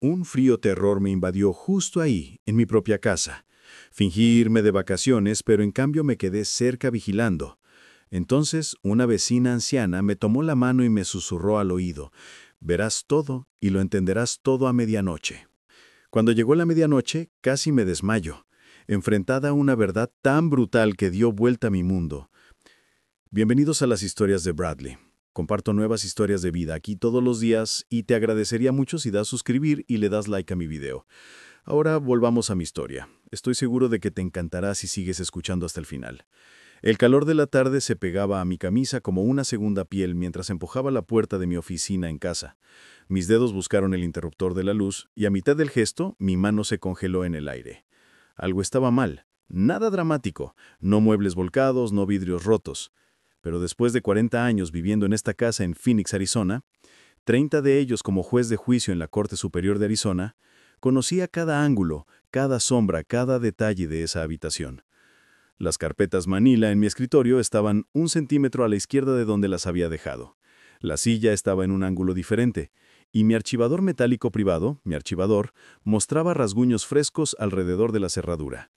Un frío terror me invadió justo ahí, en mi propia casa. Fingí irme de vacaciones, pero en cambio me quedé cerca vigilando. Entonces, una vecina anciana me tomó la mano y me susurró al oído: «Verás todo y lo entenderás todo a medianoche». Cuando llegó la medianoche, casi me desmayo, enfrentada a una verdad tan brutal que dio vuelta a mi mundo. Bienvenidos a las historias de Bradley. Comparto nuevas historias de vida aquí todos los días y te agradecería mucho si das suscribir y le das like a mi video. Ahora volvamos a mi historia. Estoy seguro de que te encantará si sigues escuchando hasta el final. El calor de la tarde se pegaba a mi camisa como una segunda piel mientras empujaba la puerta de mi oficina en casa. Mis dedos buscaron el interruptor de la luz y a mitad del gesto mi mano se congeló en el aire. Algo estaba mal. Nada dramático. No muebles volcados, no vidrios rotos. Pero después de 40 años viviendo en esta casa en Phoenix, Arizona, 30 de ellos como juez de juicio en la Corte Superior de Arizona, conocía cada ángulo, cada sombra, cada detalle de esa habitación. Las carpetas Manila en mi escritorio estaban 1 centímetro a la izquierda de donde las había dejado. La silla estaba en un ángulo diferente, y mi archivador metálico privado, mi archivador, mostraba rasguños frescos alrededor de la cerradura.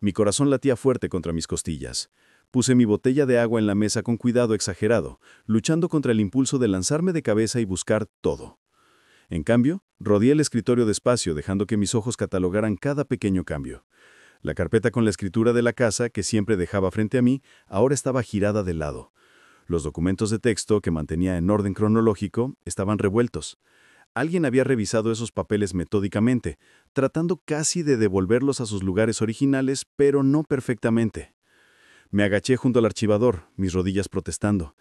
Mi corazón latía fuerte contra mis costillas. Puse mi botella de agua en la mesa con cuidado exagerado, luchando contra el impulso de lanzarme de cabeza y buscar todo. En cambio, rodeé el escritorio despacio, dejando que mis ojos catalogaran cada pequeño cambio. La carpeta con la escritura de la casa, que siempre dejaba frente a mí, ahora estaba girada de lado. Los documentos de texto, que mantenía en orden cronológico, estaban revueltos. Alguien había revisado esos papeles metódicamente, tratando casi de devolverlos a sus lugares originales, pero no perfectamente. Me agaché junto al archivador, mis rodillas protestando.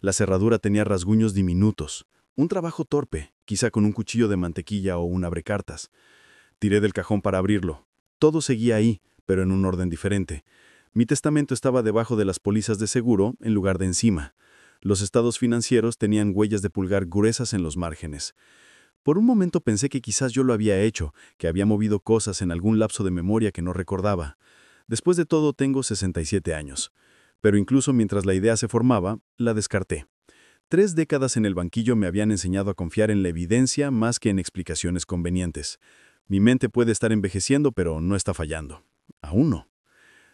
La cerradura tenía rasguños diminutos. Un trabajo torpe, quizá con un cuchillo de mantequilla o un abrecartas. Tiré del cajón para abrirlo. Todo seguía ahí, pero en un orden diferente. Mi testamento estaba debajo de las pólizas de seguro en lugar de encima. Los estados financieros tenían huellas de pulgar gruesas en los márgenes. Por un momento pensé que quizás yo lo había hecho, que había movido cosas en algún lapso de memoria que no recordaba. Después de todo, tengo 67 años. Pero incluso mientras la idea se formaba, la descarté. 3 décadas en el banquillo me habían enseñado a confiar en la evidencia más que en explicaciones convenientes. Mi mente puede estar envejeciendo, pero no está fallando. Aún no.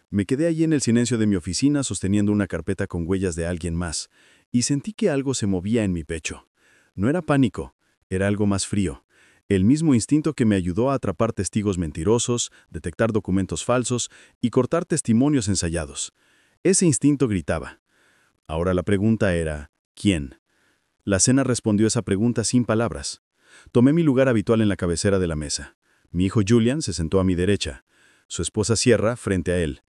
Me quedé allí en el silencio de mi oficina sosteniendo una carpeta con huellas de alguien más, y sentí que algo se movía en mi pecho. No era pánico, era algo más frío. El mismo instinto que me ayudó a atrapar testigos mentirosos, detectar documentos falsos y cortar testimonios ensayados. Ese instinto gritaba. Ahora la pregunta era, ¿quién? La cena respondió esa pregunta sin palabras. Tomé mi lugar habitual en la cabecera de la mesa. Mi hijo Julian se sentó a mi derecha. Su esposa Sierra frente a él.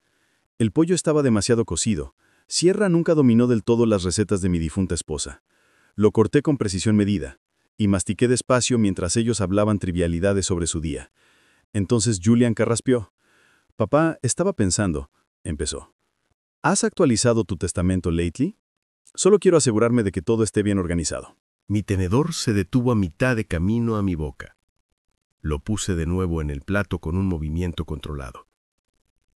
El pollo estaba demasiado cocido. Sierra nunca dominó del todo las recetas de mi difunta esposa. Lo corté con precisión medida y mastiqué despacio mientras ellos hablaban trivialidades sobre su día. Entonces Julian carraspeó. «Papá, estaba pensando», empezó. «¿Has actualizado tu testamento lately? Solo quiero asegurarme de que todo esté bien organizado». Mi tenedor se detuvo a mitad de camino a mi boca. Lo puse de nuevo en el plato con un movimiento controlado.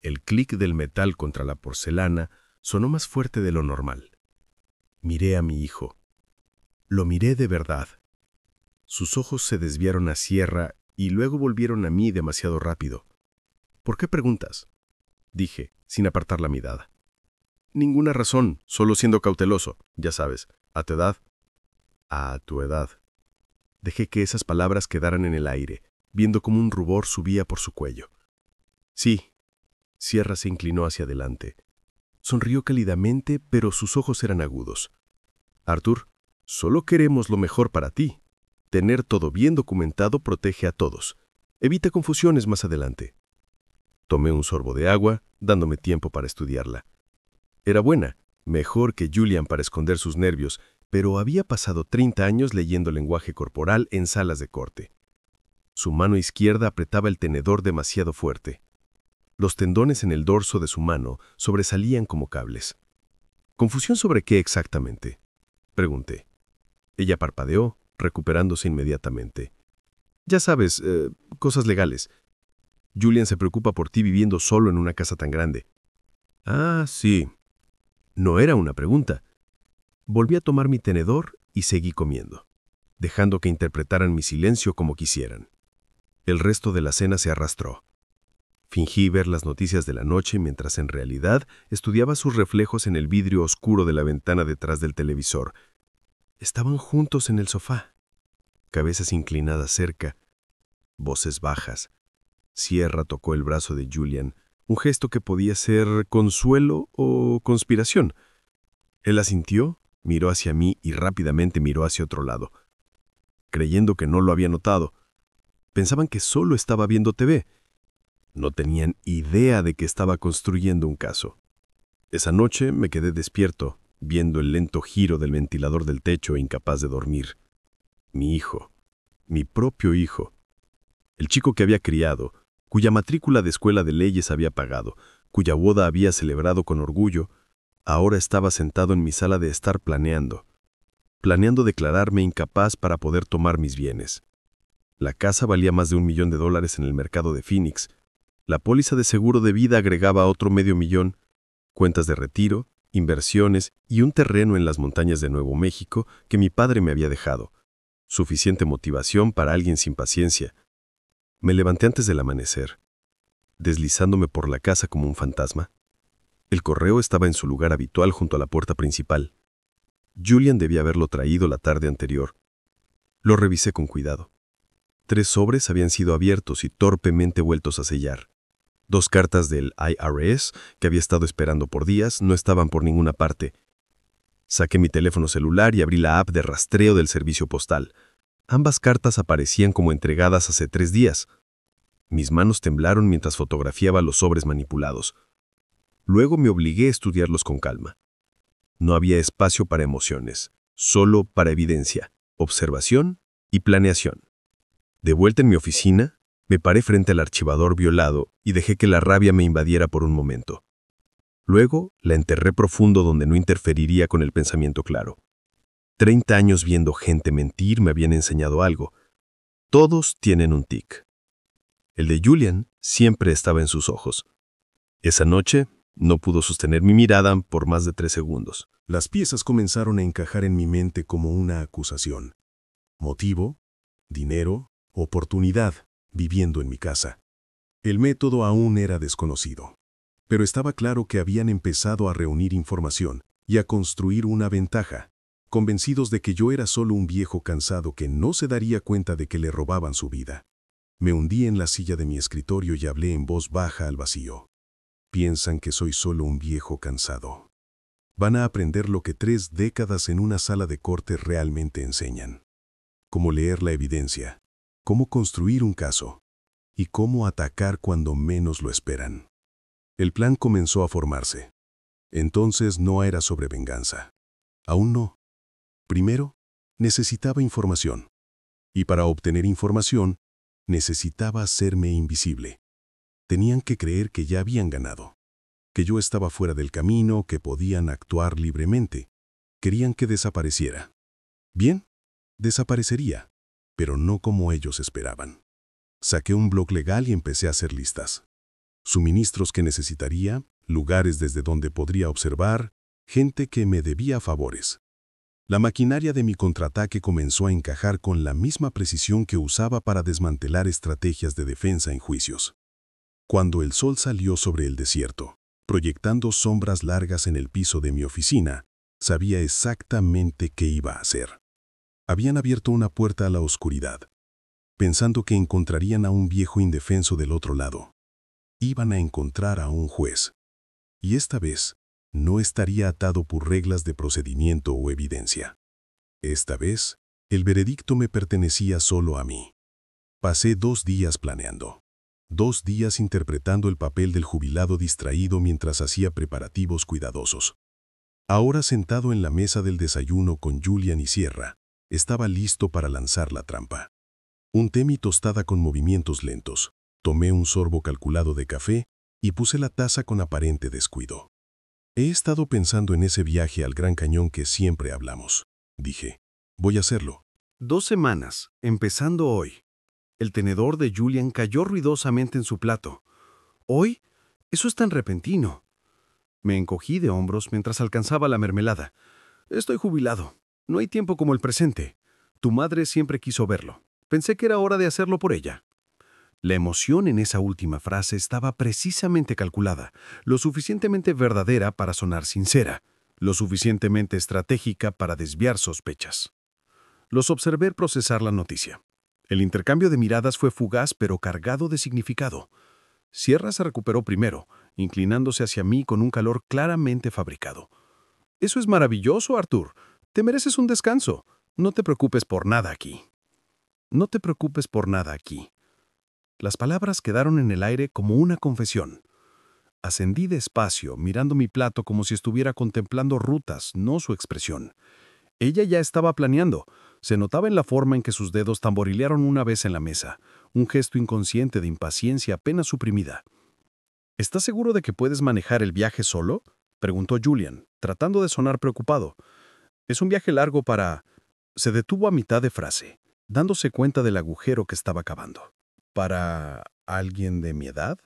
El clic del metal contra la porcelana sonó más fuerte de lo normal. Miré a mi hijo. Lo miré de verdad. Sus ojos se desviaron a Sierra y luego volvieron a mí demasiado rápido. «¿Por qué preguntas?», dije, sin apartar la mirada. «Ninguna razón, solo siendo cauteloso, ya sabes, a tu edad». «A tu edad». Dejé que esas palabras quedaran en el aire, viendo cómo un rubor subía por su cuello. «Sí». Sierra se inclinó hacia adelante. Sonrió cálidamente, pero sus ojos eran agudos. «Arthur, solo queremos lo mejor para ti. Tener todo bien documentado protege a todos. Evita confusiones más adelante». Tomé un sorbo de agua, dándome tiempo para estudiarla. Era buena, mejor que Julian para esconder sus nervios, pero había pasado 30 años leyendo lenguaje corporal en salas de corte. Su mano izquierda apretaba el tenedor demasiado fuerte. Los tendones en el dorso de su mano sobresalían como cables. «¿Confusión sobre qué exactamente?», pregunté. Ella parpadeó, recuperándose inmediatamente. «Ya sabes, cosas legales. Julian se preocupa por ti viviendo solo en una casa tan grande». «Ah, sí». No era una pregunta. Volví a tomar mi tenedor y seguí comiendo, dejando que interpretaran mi silencio como quisieran. El resto de la cena se arrastró. Fingí ver las noticias de la noche mientras en realidad estudiaba sus reflejos en el vidrio oscuro de la ventana detrás del televisor. Estaban juntos en el sofá, cabezas inclinadas cerca, voces bajas. Sierra tocó el brazo de Julian, un gesto que podía ser consuelo o conspiración. Él asintió, miró hacia mí y rápidamente miró hacia otro lado. Creyendo que no lo había notado, pensaban que solo estaba viendo TV. No tenían idea de que estaba construyendo un caso. Esa noche me quedé despierto, viendo el lento giro del ventilador del techo e incapaz de dormir. Mi hijo, mi propio hijo, el chico que había criado, cuya matrícula de escuela de leyes había pagado, cuya boda había celebrado con orgullo, ahora estaba sentado en mi sala de estar planeando declararme incapaz para poder tomar mis bienes. La casa valía más de $1 millón en el mercado de Phoenix. La póliza de seguro de vida agregaba otro $500,000, cuentas de retiro, inversiones y un terreno en las montañas de Nuevo México que mi padre me había dejado. Suficiente motivación para alguien sin paciencia. Me levanté antes del amanecer, deslizándome por la casa como un fantasma. El correo estaba en su lugar habitual junto a la puerta principal. Julian debía haberlo traído la tarde anterior. Lo revisé con cuidado. 3 sobres habían sido abiertos y torpemente vueltos a sellar. 2 cartas del IRS, que había estado esperando por días, no estaban por ninguna parte. Saqué mi teléfono celular y abrí la app de rastreo del servicio postal. Ambas cartas aparecían como entregadas hace 3 días. Mis manos temblaron mientras fotografiaba los sobres manipulados. Luego me obligué a estudiarlos con calma. No había espacio para emociones, solo para evidencia, observación y planeación. De vuelta en mi oficina, me paré frente al archivador violado y dejé que la rabia me invadiera por un momento. Luego la enterré profundo donde no interferiría con el pensamiento claro. 30 años viendo gente mentir me habían enseñado algo. Todos tienen un tic. El de Julian siempre estaba en sus ojos. Esa noche no pudo sostener mi mirada por más de 3 segundos. Las piezas comenzaron a encajar en mi mente como una acusación. Motivo, dinero, oportunidad, viviendo en mi casa. El método aún era desconocido. Pero estaba claro que habían empezado a reunir información y a construir una ventaja, convencidos de que yo era solo un viejo cansado que no se daría cuenta de que le robaban su vida. Me hundí en la silla de mi escritorio y hablé en voz baja al vacío. Piensan que soy solo un viejo cansado. Van a aprender lo que 3 décadas en una sala de corte realmente enseñan. Cómo leer la evidencia, cómo construir un caso y cómo atacar cuando menos lo esperan. El plan comenzó a formarse. Entonces no era sobre venganza. Aún no. Primero, necesitaba información. Y para obtener información, necesitaba hacerme invisible. Tenían que creer que ya habían ganado, que yo estaba fuera del camino, que podían actuar libremente. Querían que desapareciera. Bien, desaparecería, pero no como ellos esperaban. Saqué un blog legal y empecé a hacer listas. Suministros que necesitaría, lugares desde donde podría observar, gente que me debía favores. La maquinaria de mi contraataque comenzó a encajar con la misma precisión que usaba para desmantelar estrategias de defensa en juicios. Cuando el sol salió sobre el desierto, proyectando sombras largas en el piso de mi oficina, sabía exactamente qué iba a hacer. Habían abierto una puerta a la oscuridad, pensando que encontrarían a un viejo indefenso del otro lado. Iban a encontrar a un juez. Y esta vez, no estaría atado por reglas de procedimiento o evidencia. Esta vez, el veredicto me pertenecía solo a mí. Pasé 2 días planeando. 2 días interpretando el papel del jubilado distraído mientras hacía preparativos cuidadosos. Ahora sentado en la mesa del desayuno con Julian y Sierra, estaba listo para lanzar la trampa. Unté mi tostada con movimientos lentos, tomé un sorbo calculado de café y puse la taza con aparente descuido. He estado pensando en ese viaje al Gran Cañón que siempre hablamos. Dije, voy a hacerlo. 2 semanas, empezando hoy. El tenedor de Julian cayó ruidosamente en su plato. ¿Hoy? Eso es tan repentino. Me encogí de hombros mientras alcanzaba la mermelada. Estoy jubilado. No hay tiempo como el presente. Tu madre siempre quiso verlo. Pensé que era hora de hacerlo por ella. La emoción en esa última frase estaba precisamente calculada, lo suficientemente verdadera para sonar sincera, lo suficientemente estratégica para desviar sospechas. Los observé procesar la noticia. El intercambio de miradas fue fugaz pero cargado de significado. Sierra se recuperó primero, inclinándose hacia mí con un calor claramente fabricado. «Eso es maravilloso, Arthur. Te mereces un descanso. No te preocupes por nada aquí». «No te preocupes por nada aquí». Las palabras quedaron en el aire como una confesión. Ascendí despacio, mirando mi plato como si estuviera contemplando rutas, no su expresión. Ella ya estaba planeando. Se notaba en la forma en que sus dedos tamborilearon una vez en la mesa, un gesto inconsciente de impaciencia apenas suprimida. «¿Estás seguro de que puedes manejar el viaje solo?», preguntó Julian, tratando de sonar preocupado. «Es un viaje largo para...» Se detuvo a mitad de frase, dándose cuenta del agujero que estaba cavando. «¿Para alguien de mi edad?».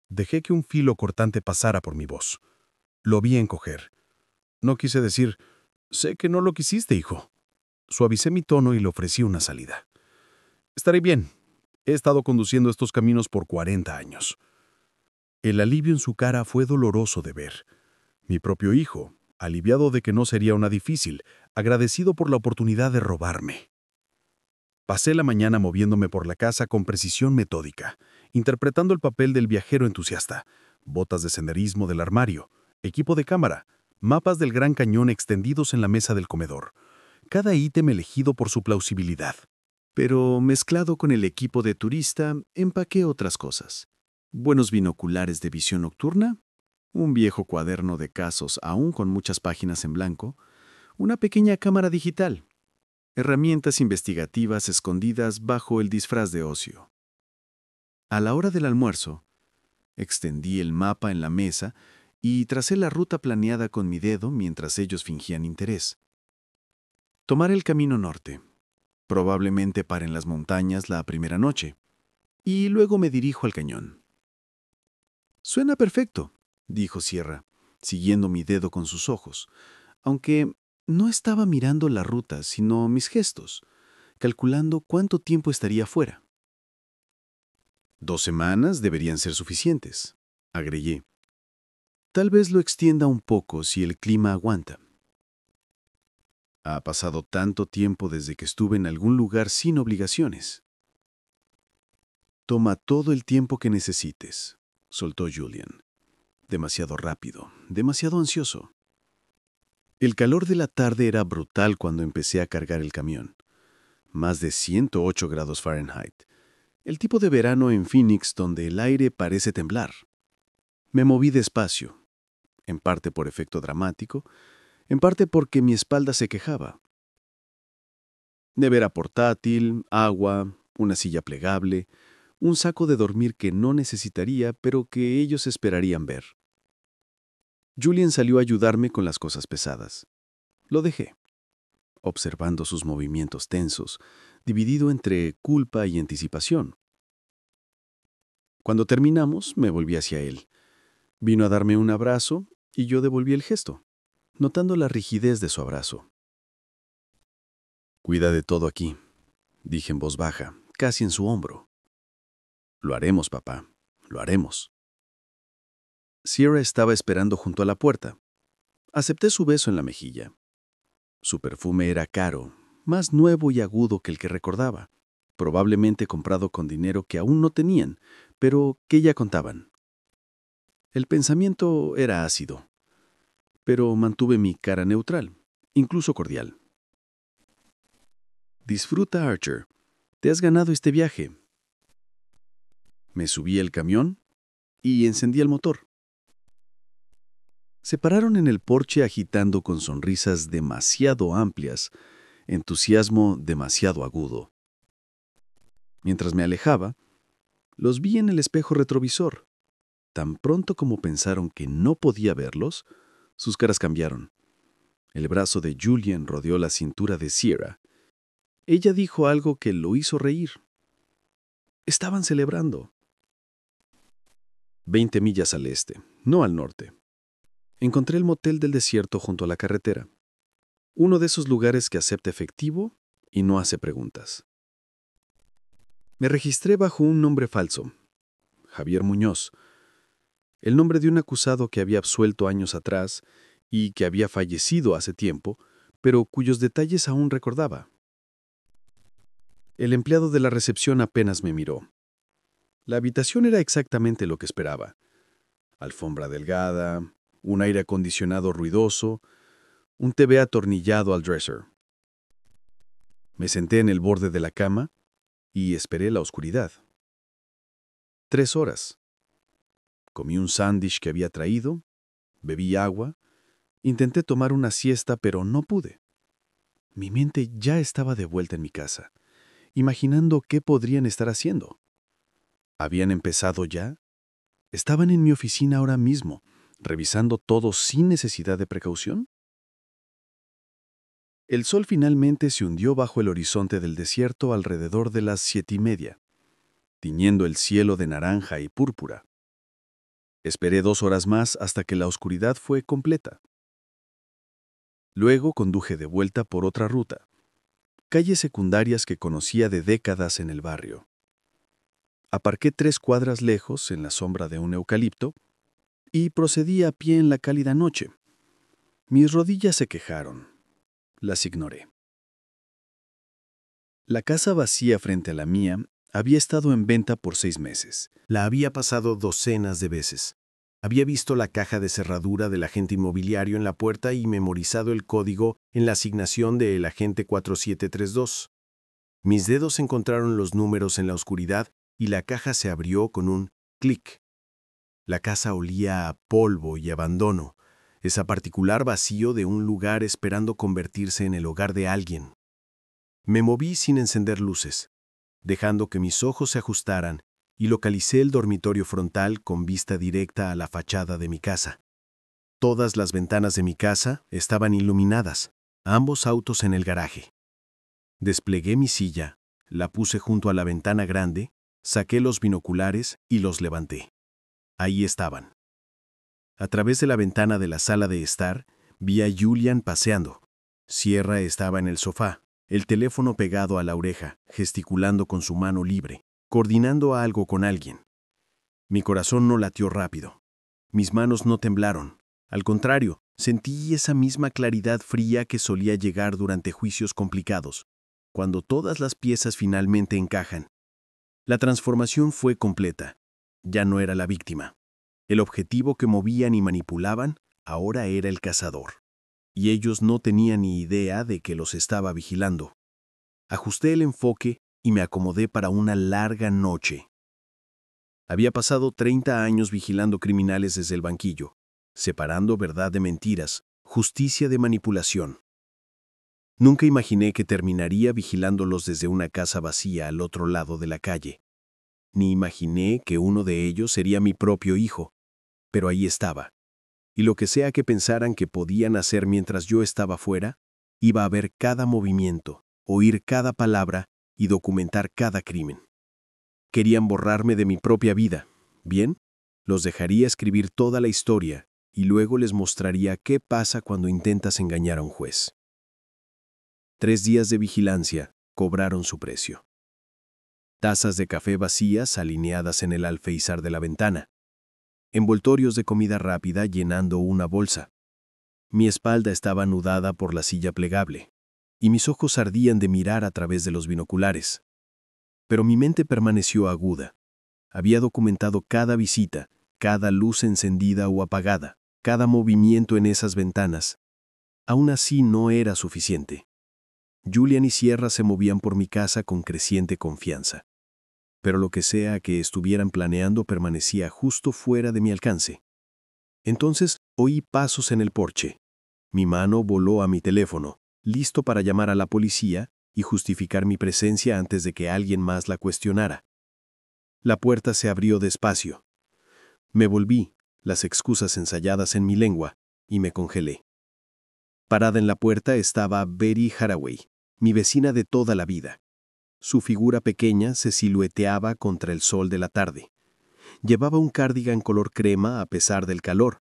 Dejé que un filo cortante pasara por mi voz. Lo vi encoger. No quise decir, «Sé que no lo quisiste, hijo». Suavicé mi tono y le ofrecí una salida. «Estaré bien. He estado conduciendo estos caminos por 40 años». El alivio en su cara fue doloroso de ver. Mi propio hijo, aliviado de que no sería una difícil, agradecido por la oportunidad de robarme. Pasé la mañana moviéndome por la casa con precisión metódica, interpretando el papel del viajero entusiasta, botas de senderismo del armario, equipo de cámara, mapas del Gran Cañón extendidos en la mesa del comedor, cada ítem elegido por su plausibilidad. Pero mezclado con el equipo de turista, empaqué otras cosas. Buenos binoculares de visión nocturna, un viejo cuaderno de casos aún con muchas páginas en blanco, una pequeña cámara digital, herramientas investigativas escondidas bajo el disfraz de ocio. A la hora del almuerzo, extendí el mapa en la mesa y tracé la ruta planeada con mi dedo mientras ellos fingían interés. Tomar el camino norte. Probablemente pare en las montañas la primera noche, y luego me dirijo al cañón. «Suena perfecto», dijo Sierra, siguiendo mi dedo con sus ojos, aunque no estaba mirando la ruta, sino mis gestos, calculando cuánto tiempo estaría fuera. «2 semanas deberían ser suficientes», agregué. «Tal vez lo extienda un poco si el clima aguanta». Ha pasado tanto tiempo desde que estuve en algún lugar sin obligaciones. «Toma todo el tiempo que necesites», soltó Julian. Demasiado rápido, demasiado ansioso. El calor de la tarde era brutal cuando empecé a cargar el camión. Más de 108 grados Fahrenheit. El tipo de verano en Phoenix donde el aire parece temblar. Me moví despacio, en parte por efecto dramático, en parte porque mi espalda se quejaba. Nevera portátil, agua, una silla plegable, un saco de dormir que no necesitaría, pero que ellos esperarían ver. Julian salió a ayudarme con las cosas pesadas. Lo dejé, observando sus movimientos tensos, dividido entre culpa y anticipación. Cuando terminamos, me volví hacia él. Vino a darme un abrazo y yo devolví el gesto, notando la rigidez de su abrazo. «Cuida de todo aquí», dije en voz baja, casi en su hombro. «Lo haremos, papá, lo haremos». Sierra estaba esperando junto a la puerta. Acepté su beso en la mejilla. Su perfume era caro, más nuevo y agudo que el que recordaba, probablemente comprado con dinero que aún no tenían, pero que ya contaban. El pensamiento era ácido, pero mantuve mi cara neutral, incluso cordial. «Disfruta, Archer. Te has ganado este viaje». Me subí al camión y encendí el motor. Se pararon en el porche agitando con sonrisas demasiado amplias, entusiasmo demasiado agudo. Mientras me alejaba, los vi en el espejo retrovisor. Tan pronto como pensaron que no podía verlos, sus caras cambiaron. El brazo de Julian rodeó la cintura de Sierra. Ella dijo algo que lo hizo reír. Estaban celebrando. 20 millas al este, no al norte. Encontré el motel del desierto junto a la carretera. Uno de esos lugares que acepta efectivo y no hace preguntas. Me registré bajo un nombre falso, Javier Muñoz, el nombre de un acusado que había absuelto años atrás y que había fallecido hace tiempo, pero cuyos detalles aún recordaba. El empleado de la recepción apenas me miró. La habitación era exactamente lo que esperaba. Alfombra delgada, un aire acondicionado ruidoso, un TV atornillado al dresser. Me senté en el borde de la cama y esperé la oscuridad. 3 horas. Comí un sándwich que había traído, bebí agua, intenté tomar una siesta, pero no pude. Mi mente ya estaba de vuelta en mi casa, imaginando qué podrían estar haciendo. ¿Habían empezado ya? ¿Estaban en mi oficina ahora mismo, revisando todo sin necesidad de precaución? El sol finalmente se hundió bajo el horizonte del desierto alrededor de las 7:30, tiñendo el cielo de naranja y púrpura. Esperé 2 horas más hasta que la oscuridad fue completa. Luego conduje de vuelta por otra ruta, calles secundarias que conocía de décadas en el barrio. Aparqué 3 cuadras lejos, en la sombra de un eucalipto, y procedí a pie en la cálida noche. Mis rodillas se quejaron. Las ignoré. La casa vacía frente a la mía había estado en venta por 6 meses. La había pasado docenas de veces. Había visto la caja de cerradura del agente inmobiliario en la puerta y memorizado el código en la asignación del agente 4732. Mis dedos encontraron los números en la oscuridad y la caja se abrió con un clic. La casa olía a polvo y abandono, ese particular vacío de un lugar esperando convertirse en el hogar de alguien. Me moví sin encender luces, dejando que mis ojos se ajustaran, y localicé el dormitorio frontal con vista directa a la fachada de mi casa. Todas las ventanas de mi casa estaban iluminadas, ambos autos en el garaje. Desplegué mi silla, la puse junto a la ventana grande, saqué los binoculares y los levanté. Ahí estaban. A través de la ventana de la sala de estar, vi a Julian paseando. Sierra estaba en el sofá, el teléfono pegado a la oreja, gesticulando con su mano libre, coordinando algo con alguien. Mi corazón no latió rápido. Mis manos no temblaron. Al contrario, sentí esa misma claridad fría que solía llegar durante juicios complicados, cuando todas las piezas finalmente encajan. La transformación fue completa. Ya no era la víctima. El objetivo que movían y manipulaban ahora era el cazador. Y ellos no tenían ni idea de que los estaba vigilando. Ajusté el enfoque y me acomodé para una larga noche. Había pasado 30 años vigilando criminales desde el banquillo, separando verdad de mentiras, justicia de manipulación. Nunca imaginé que terminaría vigilándolos desde una casa vacía al otro lado de la calle. Ni imaginé que uno de ellos sería mi propio hijo. Pero ahí estaba. Y lo que sea que pensaran que podían hacer mientras yo estaba fuera, iba a ver cada movimiento, oír cada palabra y documentar cada crimen. Querían borrarme de mi propia vida. Bien, los dejaría escribir toda la historia y luego les mostraría qué pasa cuando intentas engañar a un juez. 3 días de vigilancia cobraron su precio. Tazas de café vacías alineadas en el alféizar de la ventana. Envoltorios de comida rápida llenando una bolsa. Mi espalda estaba anudada por la silla plegable, y mis ojos ardían de mirar a través de los binoculares. Pero mi mente permaneció aguda. Había documentado cada visita, cada luz encendida o apagada, cada movimiento en esas ventanas. Aún así no era suficiente. Julian y Sierra se movían por mi casa con creciente confianza. Pero lo que sea que estuvieran planeando permanecía justo fuera de mi alcance. Entonces oí pasos en el porche. Mi mano voló a mi teléfono, listo para llamar a la policía y justificar mi presencia antes de que alguien más la cuestionara. La puerta se abrió despacio. Me volví, las excusas ensayadas en mi lengua, y me congelé. Parada en la puerta estaba Betty Haraway, mi vecina de toda la vida. Su figura pequeña se silueteaba contra el sol de la tarde. Llevaba un cardigan color crema a pesar del calor,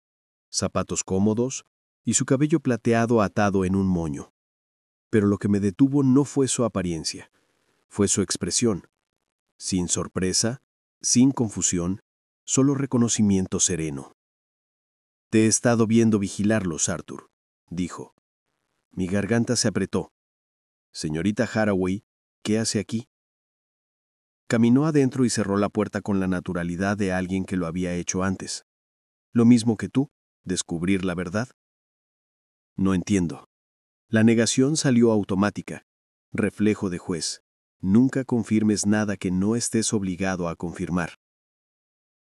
zapatos cómodos y su cabello plateado atado en un moño. Pero lo que me detuvo no fue su apariencia, fue su expresión. Sin sorpresa, sin confusión, solo reconocimiento sereno. «Te he estado viendo vigilarlos, Arthur», dijo. Mi garganta se apretó. «Señorita Haraway, ¿qué hace aquí?» Caminó adentro y cerró la puerta con la naturalidad de alguien que lo había hecho antes. «Lo mismo que tú, descubrir la verdad». «No entiendo». La negación salió automática. Reflejo de juez. Nunca confirmes nada que no estés obligado a confirmar.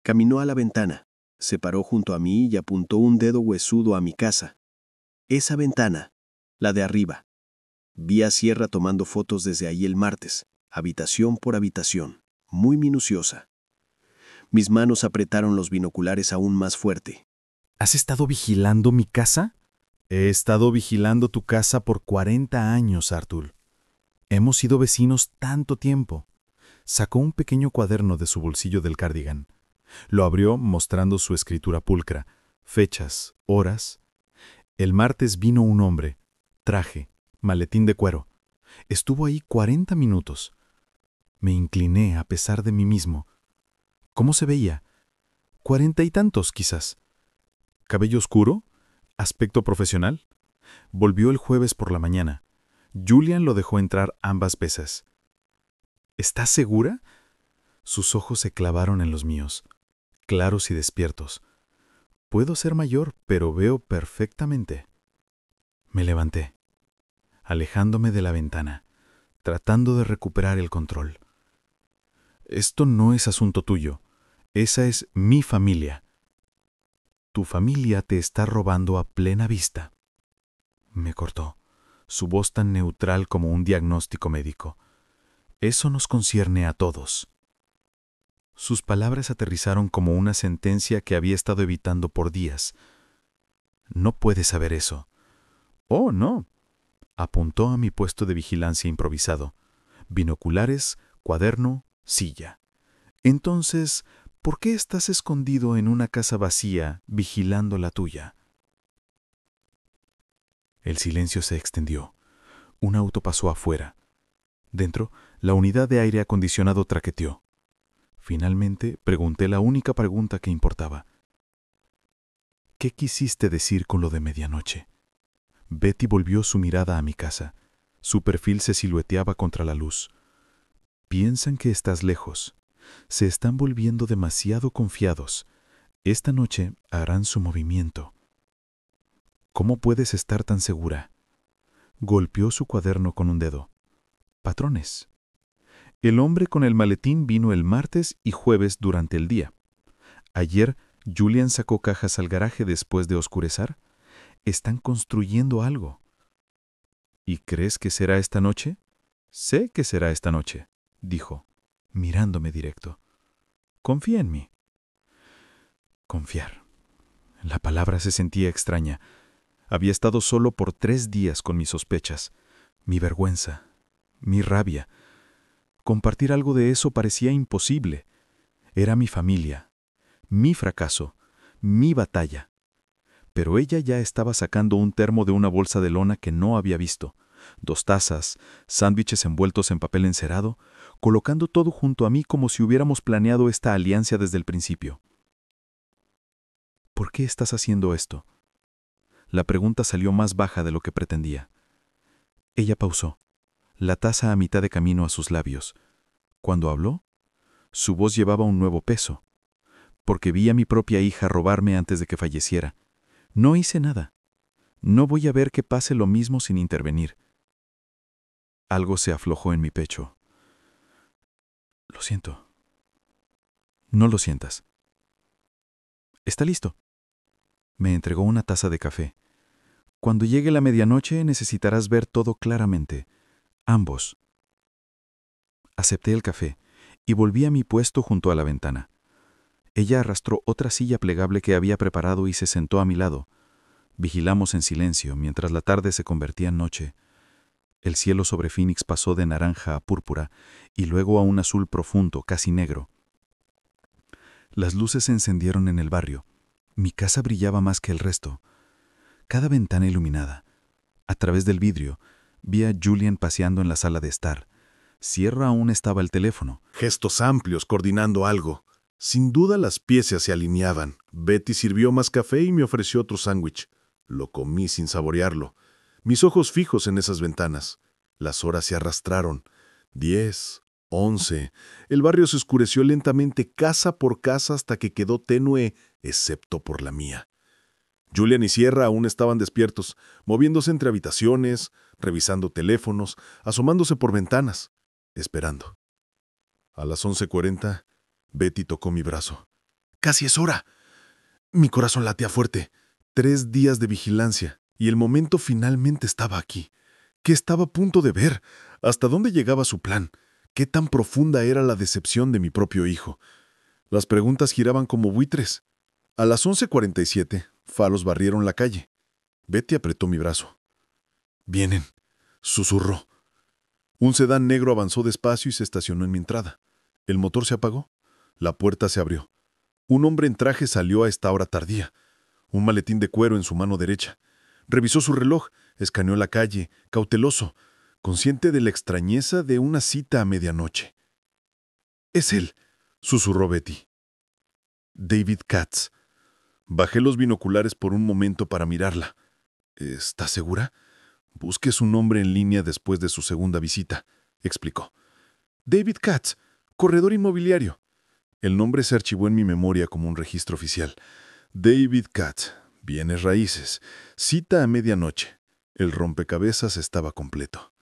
Caminó a la ventana, se paró junto a mí y apuntó un dedo huesudo a mi casa. Esa ventana, la de arriba. Vi a Sierra tomando fotos desde ahí el martes, habitación por habitación, muy minuciosa. Mis manos apretaron los binoculares aún más fuerte. ¿Has estado vigilando mi casa? He estado vigilando tu casa por 40 años, Arthur. Hemos sido vecinos tanto tiempo. Sacó un pequeño cuaderno de su bolsillo del cardigan. Lo abrió mostrando su escritura pulcra, fechas, horas. El martes vino un hombre, traje, maletín de cuero. Estuvo ahí 40 minutos. Me incliné a pesar de mí mismo. ¿Cómo se veía? 40 y tantos, quizás. ¿Cabello oscuro? ¿Aspecto profesional? Volvió el jueves por la mañana. Julian lo dejó entrar ambas veces. ¿Estás segura? Sus ojos se clavaron en los míos, claros y despiertos. Puedo ser mayor, pero veo perfectamente. Me levanté, alejándome de la ventana, tratando de recuperar el control. Esto no es asunto tuyo. Esa es mi familia. Tu familia te está robando a plena vista. Me cortó, su voz tan neutral como un diagnóstico médico. Eso nos concierne a todos. Sus palabras aterrizaron como una sentencia que había estado evitando por días. No puedes saber eso. Oh, no. Apuntó a mi puesto de vigilancia improvisado. Binoculares, cuaderno, silla. Entonces, ¿por qué estás escondido en una casa vacía vigilando la tuya? El silencio se extendió. Un auto pasó afuera. Dentro, la unidad de aire acondicionado traqueteó. Finalmente, pregunté la única pregunta que importaba. ¿Qué quisiste decir con lo de medianoche? Betty volvió su mirada a mi casa. Su perfil se silueteaba contra la luz. Piensan que estás lejos. Se están volviendo demasiado confiados. Esta noche harán su movimiento. ¿Cómo puedes estar tan segura? Golpeó su cuaderno con un dedo. Patrones. El hombre con el maletín vino el martes y jueves durante el día. Ayer, Julian sacó cajas al garaje después de oscurecer. Están construyendo algo. ¿Y crees que será esta noche? Sé que será esta noche, dijo, mirándome directo. Confía en mí. Confiar. La palabra se sentía extraña. Había estado solo por 3 días con mis sospechas, mi vergüenza, mi rabia. Compartir algo de eso parecía imposible. Era mi familia, mi fracaso, mi batalla. Pero ella ya estaba sacando un termo de una bolsa de lona que no había visto, 2 tazas, sándwiches envueltos en papel encerado, colocando todo junto a mí como si hubiéramos planeado esta alianza desde el principio. ¿Por qué estás haciendo esto? La pregunta salió más baja de lo que pretendía. Ella pausó, la taza a mitad de camino a sus labios. Cuando habló, su voz llevaba un nuevo peso, porque vi a mi propia hija robarme antes de que falleciera. No hice nada. No voy a ver que pase lo mismo sin intervenir. Algo se aflojó en mi pecho. Lo siento. No lo sientas. Está listo. Me entregó una taza de café. Cuando llegue la medianoche necesitarás ver todo claramente. Ambos. Acepté el café y volví a mi puesto junto a la ventana. Ella arrastró otra silla plegable que había preparado y se sentó a mi lado. Vigilamos en silencio mientras la tarde se convertía en noche. El cielo sobre Phoenix pasó de naranja a púrpura y luego a un azul profundo, casi negro. Las luces se encendieron en el barrio. Mi casa brillaba más que el resto. Cada ventana iluminada. A través del vidrio, vi a Julian paseando en la sala de estar. Sierra aún estaba al teléfono. Gestos amplios coordinando algo. Sin duda las piezas se alineaban. Betty sirvió más café y me ofreció otro sándwich. Lo comí sin saborearlo. Mis ojos fijos en esas ventanas. Las horas se arrastraron. 10, 11. El barrio se oscureció lentamente casa por casa hasta que quedó tenue, excepto por la mía. Julian y Sierra aún estaban despiertos, moviéndose entre habitaciones, revisando teléfonos, asomándose por ventanas, esperando. A las 11:40, Betty tocó mi brazo. ¡Casi es hora! Mi corazón latía fuerte. 3 días de vigilancia, y el momento finalmente estaba aquí. ¿Qué estaba a punto de ver? ¿Hasta dónde llegaba su plan? ¿Qué tan profunda era la decepción de mi propio hijo? Las preguntas giraban como buitres. A las 11:47, faros barrieron la calle. Betty apretó mi brazo. «Vienen», susurró. Un sedán negro avanzó despacio y se estacionó en mi entrada. El motor se apagó. La puerta se abrió. Un hombre en traje salió a esta hora tardía. Un maletín de cuero en su mano derecha. Revisó su reloj, escaneó la calle, cauteloso, consciente de la extrañeza de una cita a medianoche. «Es él», susurró Betty. «David Katz». Bajé los binoculares por un momento para mirarla. «¿Está segura? Busque su nombre en línea después de su segunda visita», explicó. «David Katz, corredor inmobiliario». El nombre se archivó en mi memoria como un registro oficial. David Katz, bienes raíces, cita a medianoche. El rompecabezas estaba completo.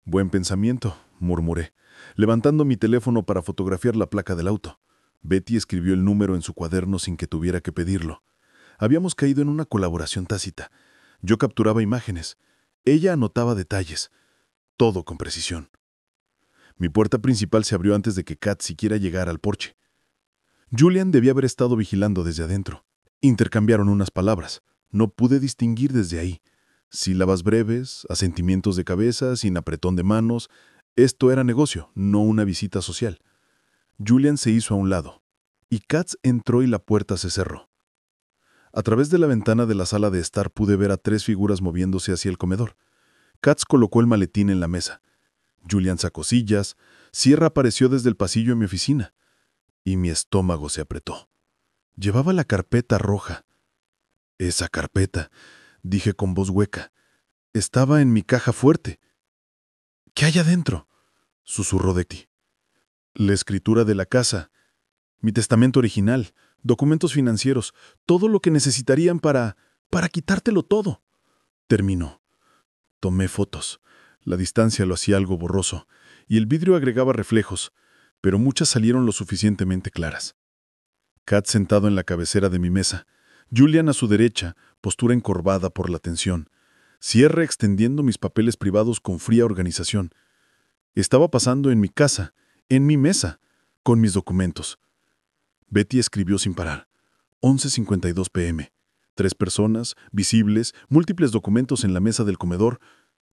«Buen pensamiento», murmuré, levantando mi teléfono para fotografiar la placa del auto. Betty escribió el número en su cuaderno sin que tuviera que pedirlo. Habíamos caído en una colaboración tácita. Yo capturaba imágenes. Ella anotaba detalles. Todo con precisión. Mi puerta principal se abrió antes de que Kat siquiera llegara al porche. Julian debía haber estado vigilando desde adentro. Intercambiaron unas palabras. No pude distinguir desde ahí. Sílabas breves, asentimientos de cabeza, sin apretón de manos. Esto era negocio, no una visita social. Julian se hizo a un lado, y Katz entró y la puerta se cerró. A través de la ventana de la sala de estar pude ver a 3 figuras moviéndose hacia el comedor. Katz colocó el maletín en la mesa. Julian sacó sillas. Sierra apareció desde el pasillo en mi oficina. Y mi estómago se apretó. Llevaba la carpeta roja. «Esa carpeta», dije con voz hueca. «Estaba en mi caja fuerte». «¿Qué hay adentro?», susurró Betty. «La escritura de la casa, mi testamento original, documentos financieros, todo lo que necesitarían para quitártelo todo». Terminó. Tomé fotos. La distancia lo hacía algo borroso, y el vidrio agregaba reflejos, pero muchas salieron lo suficientemente claras. Kat sentado en la cabecera de mi mesa, Julian a su derecha, postura encorvada por la tensión, Sierra extendiendo mis papeles privados con fría organización. Estaba pasando en mi casa, en mi mesa, con mis documentos. Betty escribió sin parar. 11:52 p.m. 3 personas, visibles, múltiples documentos en la mesa del comedor.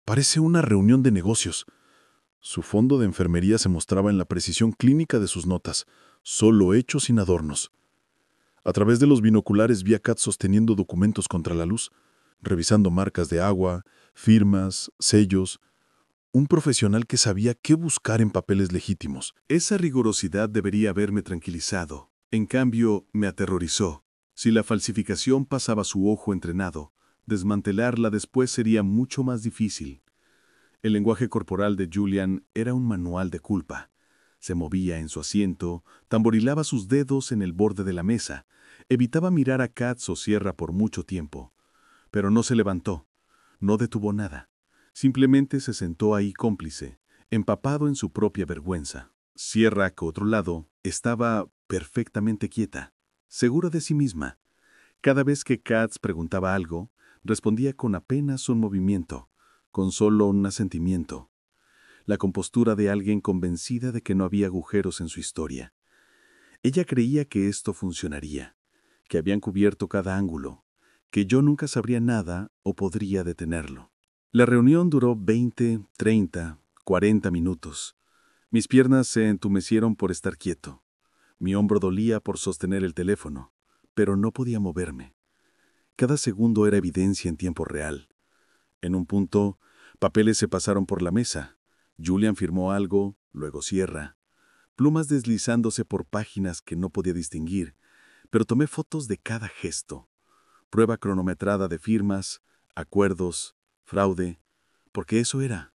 Parece una reunión de negocios. Su fondo de enfermería se mostraba en la precisión clínica de sus notas, solo hechos sin adornos. A través de los binoculares vi a Kat sosteniendo documentos contra la luz, revisando marcas de agua, firmas, sellos. Un profesional que sabía qué buscar en papeles legítimos. Esa rigurosidad debería haberme tranquilizado. En cambio, me aterrorizó. Si la falsificación pasaba su ojo entrenado, desmantelarla después sería mucho más difícil. El lenguaje corporal de Julian era un manual de culpa. Se movía en su asiento, tamborilaba sus dedos en el borde de la mesa, evitaba mirar a Katz o Sierra por mucho tiempo. Pero no se levantó, no detuvo nada. Simplemente se sentó ahí cómplice, empapado en su propia vergüenza. Sierra, que otro lado, estaba perfectamente quieta, segura de sí misma. Cada vez que Katz preguntaba algo, respondía con apenas un movimiento, con solo un asentimiento. La compostura de alguien convencida de que no había agujeros en su historia. Ella creía que esto funcionaría, que habían cubierto cada ángulo, que yo nunca sabría nada o podría detenerlo. La reunión duró 20, 30, 40 minutos. Mis piernas se entumecieron por estar quieto. Mi hombro dolía por sostener el teléfono, pero no podía moverme. Cada segundo era evidencia en tiempo real. En un punto, papeles se pasaron por la mesa. Julian firmó algo, luego Sierra. Plumas deslizándose por páginas que no podía distinguir, pero tomé fotos de cada gesto. Prueba cronometrada de firmas, acuerdos, fraude, porque eso era.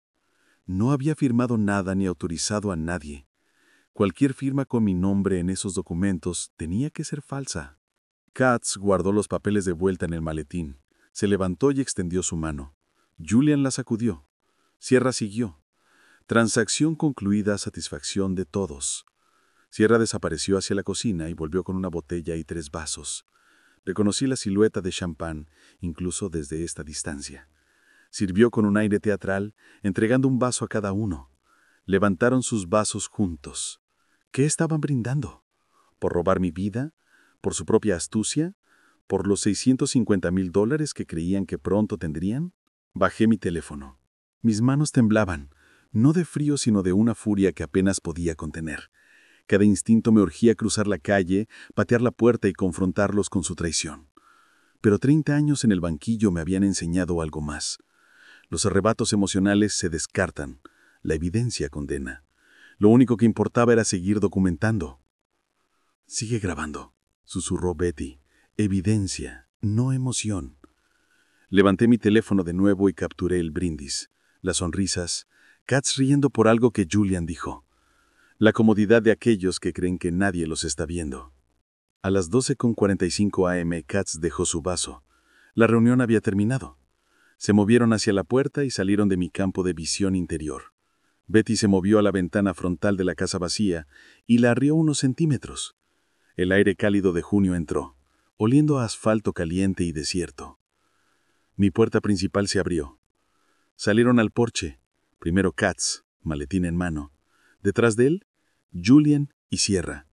No había firmado nada ni autorizado a nadie. Cualquier firma con mi nombre en esos documentos tenía que ser falsa. Katz guardó los papeles de vuelta en el maletín. Se levantó y extendió su mano. Julian la sacudió. Sierra siguió. Transacción concluida a satisfacción de todos. Sierra desapareció hacia la cocina y volvió con una botella y 3 vasos. Reconocí la silueta de champán, incluso desde esta distancia. Sirvió con un aire teatral, entregando un vaso a cada uno. Levantaron sus vasos juntos. ¿Qué estaban brindando? ¿Por robar mi vida? ¿Por su propia astucia? ¿Por los $650,000 que creían que pronto tendrían? Bajé mi teléfono. Mis manos temblaban, no de frío sino de una furia que apenas podía contener. Cada instinto me urgía cruzar la calle, patear la puerta y confrontarlos con su traición. Pero 30 años en el banquillo me habían enseñado algo más. Los arrebatos emocionales se descartan, la evidencia condena. Lo único que importaba era seguir documentando. «Sigue grabando», susurró Betty. «Evidencia, no emoción». Levanté mi teléfono de nuevo y capturé el brindis, las sonrisas, Katz riendo por algo que Julian dijo. La comodidad de aquellos que creen que nadie los está viendo. A las 12:45 am, Katz dejó su vaso. La reunión había terminado. Se movieron hacia la puerta y salieron de mi campo de visión interior. Betty se movió a la ventana frontal de la casa vacía y la arrió unos centímetros. El aire cálido de junio entró, oliendo a asfalto caliente y desierto. Mi puerta principal se abrió. Salieron al porche, primero Katz, maletín en mano. Detrás de él, Julian y Sierra.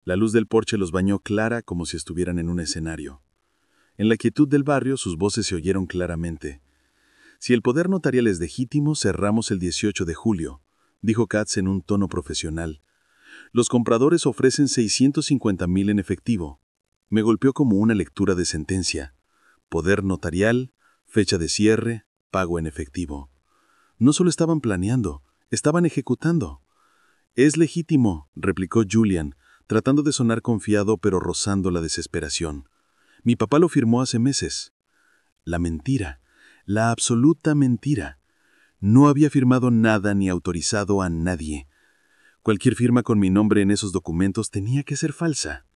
La luz del porche los bañó clara como si estuvieran en un escenario. En la quietud del barrio sus voces se oyeron claramente. «Si el poder notarial es legítimo, cerramos el 18 de julio», dijo Katz en un tono profesional. «Los compradores ofrecen $650,000 en efectivo». Me golpeó como una lectura de sentencia. Poder notarial, fecha de cierre, pago en efectivo. No solo estaban planeando, estaban ejecutando. «Es legítimo», replicó Julian, tratando de sonar confiado pero rozando la desesperación. «Mi papá lo firmó hace meses». La mentira, la absoluta mentira. No había firmado nada ni autorizado a nadie. Cualquier firma con mi nombre en esos documentos tenía que ser falsa.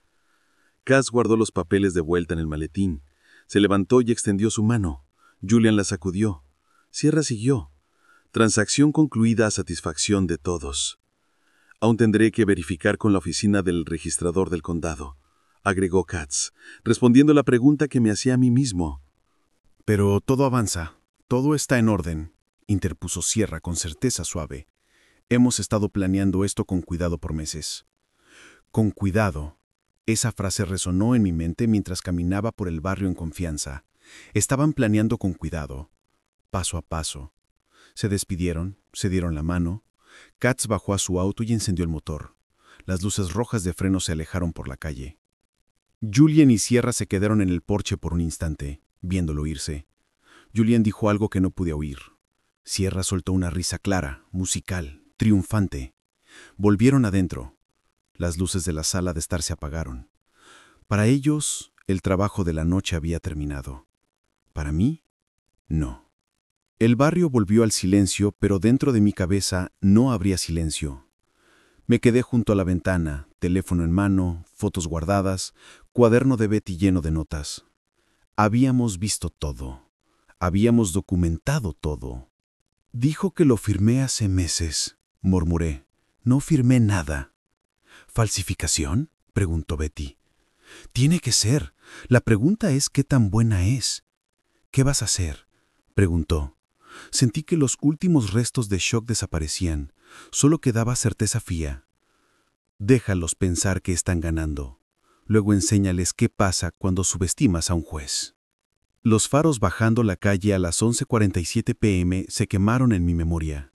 Katz guardó los papeles de vuelta en el maletín. Se levantó y extendió su mano. Julian la sacudió. Sierra siguió. Transacción concluida a satisfacción de todos. «Aún tendré que verificar con la oficina del registrador del condado», agregó Katz, respondiendo la pregunta que me hacía a mí mismo. Pero todo avanza, todo está en orden, interpuso Sierra con certeza suave. Hemos estado planeando esto con cuidado por meses. Con cuidado. Esa frase resonó en mi mente mientras caminaba por el barrio en confianza. Estaban planeando con cuidado, paso a paso. Se despidieron, se dieron la mano. Katz bajó a su auto y encendió el motor. Las luces rojas de freno se alejaron por la calle. Julian y Sierra se quedaron en el porche por un instante, viéndolo irse. Julian dijo algo que no pude oír. Sierra soltó una risa clara, musical, triunfante. Volvieron adentro. Las luces de la sala de estar se apagaron. Para ellos, el trabajo de la noche había terminado. Para mí, no. El barrio volvió al silencio, pero dentro de mi cabeza no habría silencio. Me quedé junto a la ventana, teléfono en mano, fotos guardadas, cuaderno de Betty lleno de notas. Habíamos visto todo. Habíamos documentado todo. «Dijo que lo firmé hace meses», murmuré. «No firmé nada». «¿Falsificación?», preguntó Betty. «Tiene que ser. La pregunta es qué tan buena es». «¿Qué vas a hacer?», preguntó. Sentí que los últimos restos de shock desaparecían. Solo quedaba certeza fría. «Déjalos pensar que están ganando. Luego enséñales qué pasa cuando subestimas a un juez». Los faros bajando la calle a las 11:47 p.m. se quemaron en mi memoria.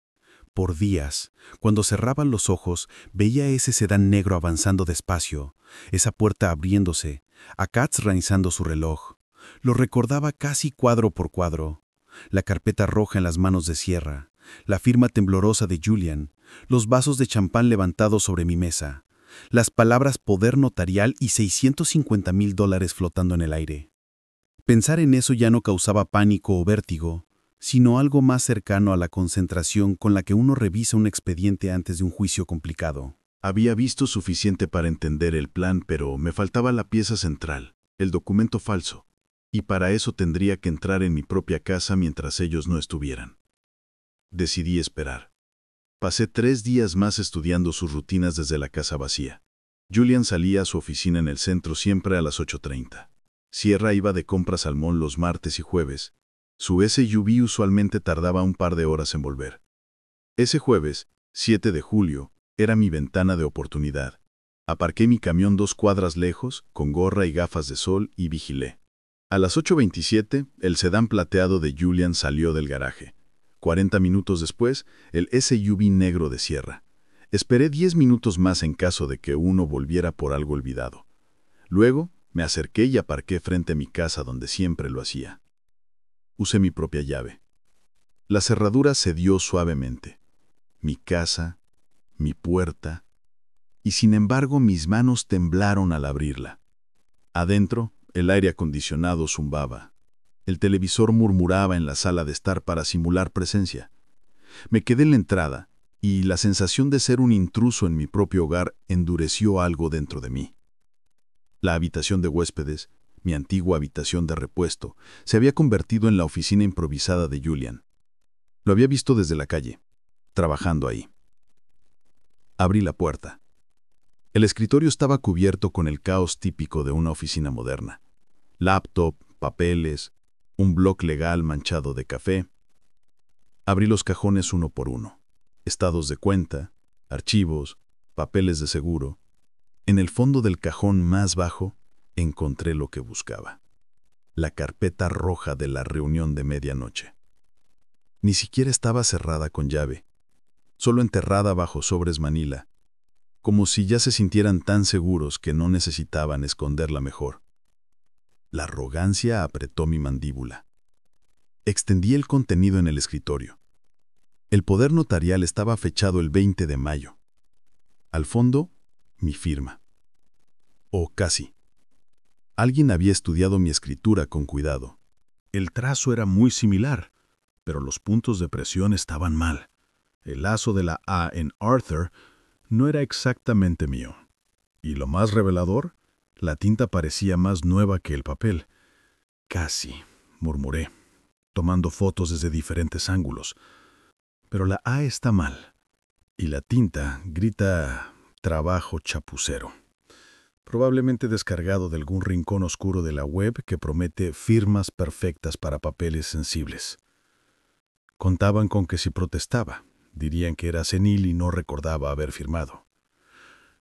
Por días, cuando cerraba los ojos, veía ese sedán negro avanzando despacio, esa puerta abriéndose, a Katz realizando su reloj. Lo recordaba casi cuadro por cuadro. La carpeta roja en las manos de Sierra, la firma temblorosa de Julian, los vasos de champán levantados sobre mi mesa, las palabras poder notarial y $650,000 flotando en el aire. Pensar en eso ya no causaba pánico o vértigo, sino algo más cercano a la concentración con la que uno revisa un expediente antes de un juicio complicado. Había visto suficiente para entender el plan, pero me faltaba la pieza central, el documento falso, y para eso tendría que entrar en mi propia casa mientras ellos no estuvieran. Decidí esperar. Pasé 3 días más estudiando sus rutinas desde la casa vacía. Julian salía a su oficina en el centro siempre a las 8:30. Sierra iba de compras al mall los martes y jueves. Su SUV usualmente tardaba un par de horas en volver. Ese jueves, 7 de julio, era mi ventana de oportunidad. Aparqué mi camión 2 cuadras lejos, con gorra y gafas de sol, y vigilé. A las 8:27, el sedán plateado de Julian salió del garaje. 40 minutos después, el SUV negro de Sierra. Esperé 10 minutos más en caso de que uno volviera por algo olvidado. Luego, me acerqué y aparqué frente a mi casa donde siempre lo hacía. Usé mi propia llave. La cerradura cedió suavemente. Mi casa, mi puerta, y sin embargo mis manos temblaron al abrirla. Adentro, el aire acondicionado zumbaba. El televisor murmuraba en la sala de estar para simular presencia. Me quedé en la entrada, y la sensación de ser un intruso en mi propio hogar endureció algo dentro de mí. La habitación de huéspedes, mi antigua habitación de repuesto, se había convertido en la oficina improvisada de Julian. Lo había visto desde la calle, trabajando ahí. Abrí la puerta. El escritorio estaba cubierto con el caos típico de una oficina moderna. Laptop, papeles, un bloc legal manchado de café. Abrí los cajones uno por uno. Estados de cuenta, archivos, papeles de seguro. En el fondo del cajón más bajo, encontré lo que buscaba. La carpeta roja de la reunión de medianoche. Ni siquiera estaba cerrada con llave, solo enterrada bajo sobres manila, como si ya se sintieran tan seguros que no necesitaban esconderla mejor. La arrogancia apretó mi mandíbula. Extendí el contenido en el escritorio. El poder notarial estaba fechado el 20 de mayo. Al fondo, mi firma. O casi. Alguien había estudiado mi escritura con cuidado. El trazo era muy similar, pero los puntos de presión estaban mal. El lazo de la A en Arthur no era exactamente mío. Y lo más revelador, la tinta parecía más nueva que el papel. Casi, murmuré, tomando fotos desde diferentes ángulos. Pero la A está mal. Y la tinta grita trabajo chapucero. Probablemente descargado de algún rincón oscuro de la web que promete firmas perfectas para papeles sensibles. Contaban con que si protestaba, dirían que era senil y no recordaba haber firmado.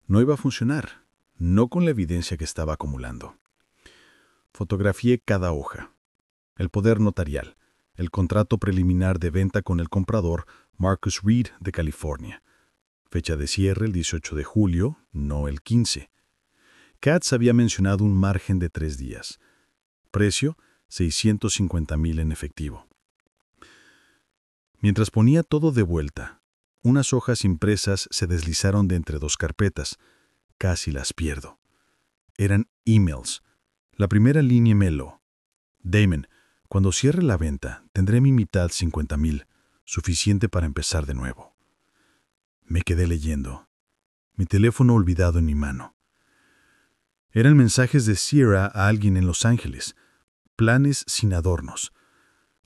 No iba a funcionar, no con la evidencia que estaba acumulando. Fotografié cada hoja. El poder notarial, el contrato preliminar de venta con el comprador Marcus Reed de California. Fecha de cierre el 18 de julio, no el 15. Katz había mencionado un margen de 3 días. Precio, $650,000 en efectivo. Mientras ponía todo de vuelta, unas hojas impresas se deslizaron de entre 2 carpetas. Casi las pierdo. Eran emails. La primera línea me lo. Damon, cuando cierre la venta, tendré mi mitad $50,000, suficiente para empezar de nuevo. Me quedé leyendo. Mi teléfono olvidado en mi mano. Eran mensajes de Sierra a alguien en Los Ángeles. Planes sin adornos.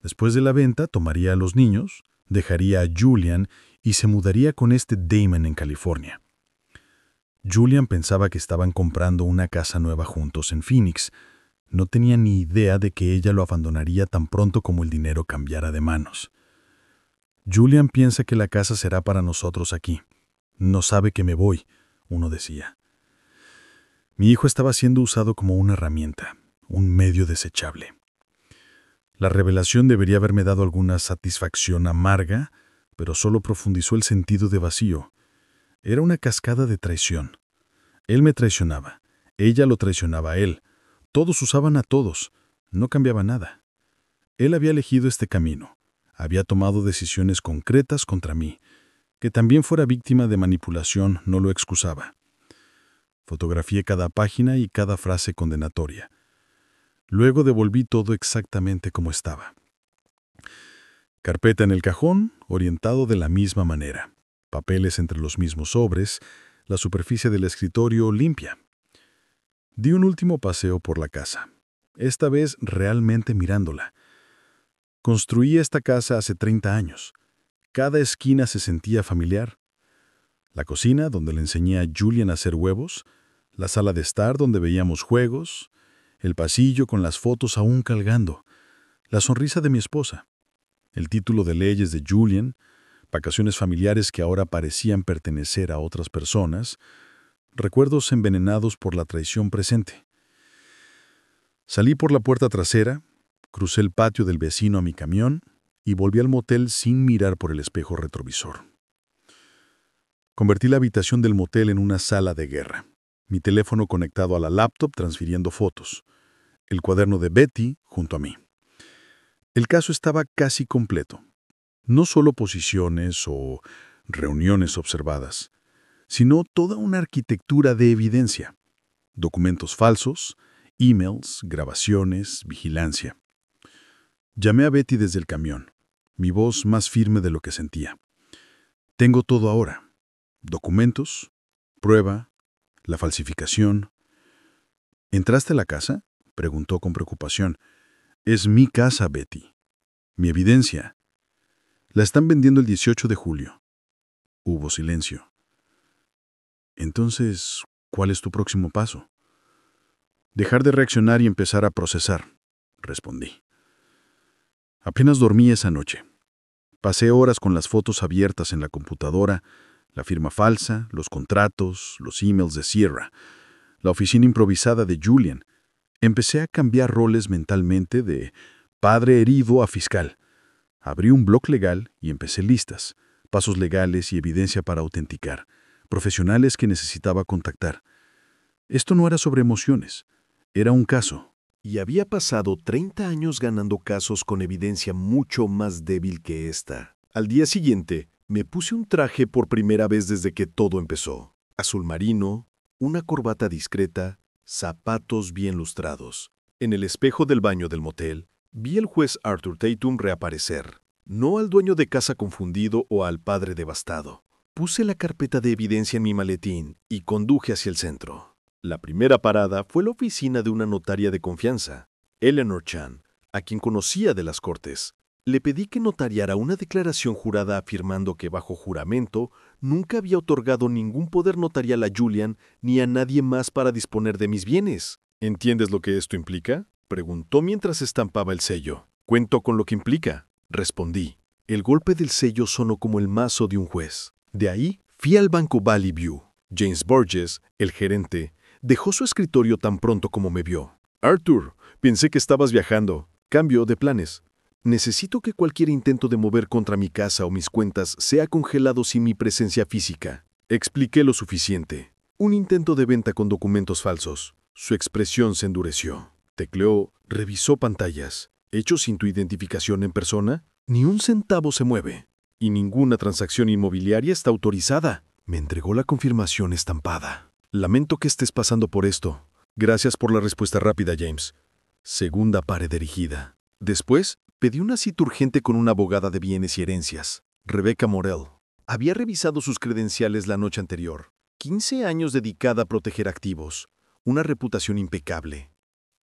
Después de la venta, tomaría a los niños, dejaría a Julian y se mudaría con este Damon en California. Julian pensaba que estaban comprando una casa nueva juntos en Phoenix. No tenía ni idea de que ella lo abandonaría tan pronto como el dinero cambiara de manos. Julian piensa que la casa será para nosotros aquí. No sabe que me voy, uno decía. Mi hijo estaba siendo usado como una herramienta, un medio desechable. La revelación debería haberme dado alguna satisfacción amarga, pero solo profundizó el sentido de vacío. Era una cascada de traición. Él me traicionaba, ella lo traicionaba a él. Todos usaban a todos, no cambiaba nada. Él había elegido este camino, Había tomado decisiones concretas contra mí. Que también fuera víctima de manipulación no lo excusaba. Fotografié cada página y cada frase condenatoria. Luego devolví todo exactamente como estaba. Carpeta en el cajón, orientado de la misma manera. Papeles entre los mismos sobres, la superficie del escritorio limpia. Di un último paseo por la casa, esta vez realmente mirándola. Construí esta casa hace 30 años. Cada esquina se sentía familiar. La cocina, donde le enseñé a Julian a hacer huevos, la sala de estar, donde veíamos juegos, el pasillo con las fotos aún colgando, la sonrisa de mi esposa, el título de leyes de Julian, vacaciones familiares que ahora parecían pertenecer a otras personas, recuerdos envenenados por la traición presente. Salí por la puerta trasera, crucé el patio del vecino a mi camión y volví al motel sin mirar por el espejo retrovisor. Convertí la habitación del motel en una sala de guerra, mi teléfono conectado a la laptop transfiriendo fotos, el cuaderno de Betty junto a mí. El caso estaba casi completo. No solo posiciones o reuniones observadas, sino toda una arquitectura de evidencia. Documentos falsos, emails, grabaciones, vigilancia. Llamé a Betty desde el camión, mi voz más firme de lo que sentía. Tengo todo ahora. Documentos, prueba, la falsificación. ¿Entraste a la casa?, preguntó con preocupación. Es mi casa, Betty. Mi evidencia. La están vendiendo el 18 de julio. Hubo silencio. Entonces, ¿cuál es tu próximo paso? Dejar de reaccionar y empezar a procesar, respondí. Apenas dormí esa noche. Pasé horas con las fotos abiertas en la computadora, la firma falsa, los contratos, los emails de Sierra, la oficina improvisada de Julian. Empecé a cambiar roles mentalmente de padre herido a fiscal. Abrí un blog legal y empecé listas, pasos legales y evidencia para autenticar, profesionales que necesitaba contactar. Esto no era sobre emociones, era un caso. Y había pasado 30 años ganando casos con evidencia mucho más débil que esta. Al día siguiente, me puse un traje por primera vez desde que todo empezó. Azul marino, una corbata discreta, zapatos bien lustrados. En el espejo del baño del motel, vi al juez Arthur Tatum reaparecer. No al dueño de casa confundido o al padre devastado. Puse la carpeta de evidencia en mi maletín y conduje hacia el centro. La primera parada fue la oficina de una notaria de confianza, Eleanor Chan, a quien conocía de las cortes. Le pedí que notariara una declaración jurada afirmando que bajo juramento nunca había otorgado ningún poder notarial a Julian ni a nadie más para disponer de mis bienes. ¿Entiendes lo que esto implica?, preguntó mientras estampaba el sello. Cuento con lo que implica, respondí. El golpe del sello sonó como el mazo de un juez. De ahí fui al banco Valley View. James Burgess, el gerente, dejó su escritorio tan pronto como me vio. Arthur, pensé que estabas viajando. Cambio de planes. Necesito que cualquier intento de mover contra mi casa o mis cuentas sea congelado sin mi presencia física. Expliqué lo suficiente. Un intento de venta con documentos falsos. Su expresión se endureció. Tecleó, revisó pantallas. ¿Hecho sin tu identificación en persona? Ni un centavo se mueve. Y ninguna transacción inmobiliaria está autorizada. Me entregó la confirmación estampada. Lamento que estés pasando por esto. Gracias por la respuesta rápida, James. Segunda pared erigida. Después, pedí una cita urgente con una abogada de bienes y herencias, Rebecca Morell. Había revisado sus credenciales la noche anterior. 15 años dedicada a proteger activos. Una reputación impecable.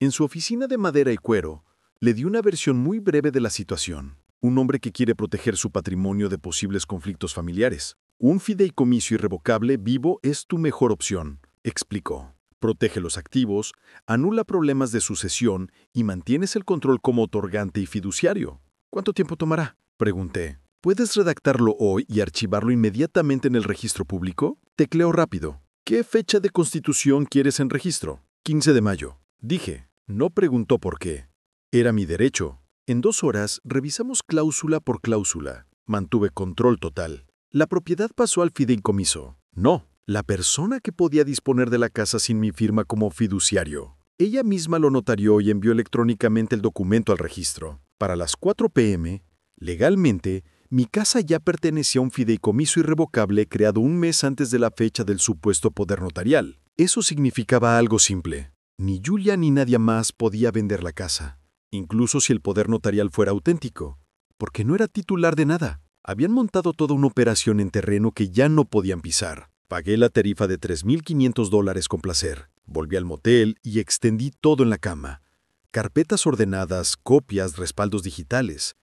En su oficina de madera y cuero, le di una versión muy breve de la situación. Un hombre que quiere proteger su patrimonio de posibles conflictos familiares. Un fideicomiso irrevocable vivo es tu mejor opción, explicó. Protege los activos, anula problemas de sucesión y mantienes el control como otorgante y fiduciario. ¿Cuánto tiempo tomará?, pregunté. ¿Puedes redactarlo hoy y archivarlo inmediatamente en el registro público? Tecleo rápido. ¿Qué fecha de constitución quieres en registro? 15 de mayo. Dije. No preguntó por qué. Era mi derecho. En 2 horas revisamos cláusula por cláusula. Mantuve control total. La propiedad pasó al fideicomiso. No, la persona que podía disponer de la casa sin mi firma como fiduciario. Ella misma lo notarió y envió electrónicamente el documento al registro. Para las 4 p.m., Legalmente, mi casa ya pertenecía a un fideicomiso irrevocable creado un mes antes de la fecha del supuesto poder notarial. Eso significaba algo simple. Ni Julia ni nadie más podía vender la casa, incluso si el poder notarial fuera auténtico, porque no era titular de nada. Habían montado toda una operación en terreno que ya no podían pisar. Pagué la tarifa de $3,500 con placer. Volví al motel y extendí todo en la cama. Carpetas ordenadas, copias, respaldos digitales.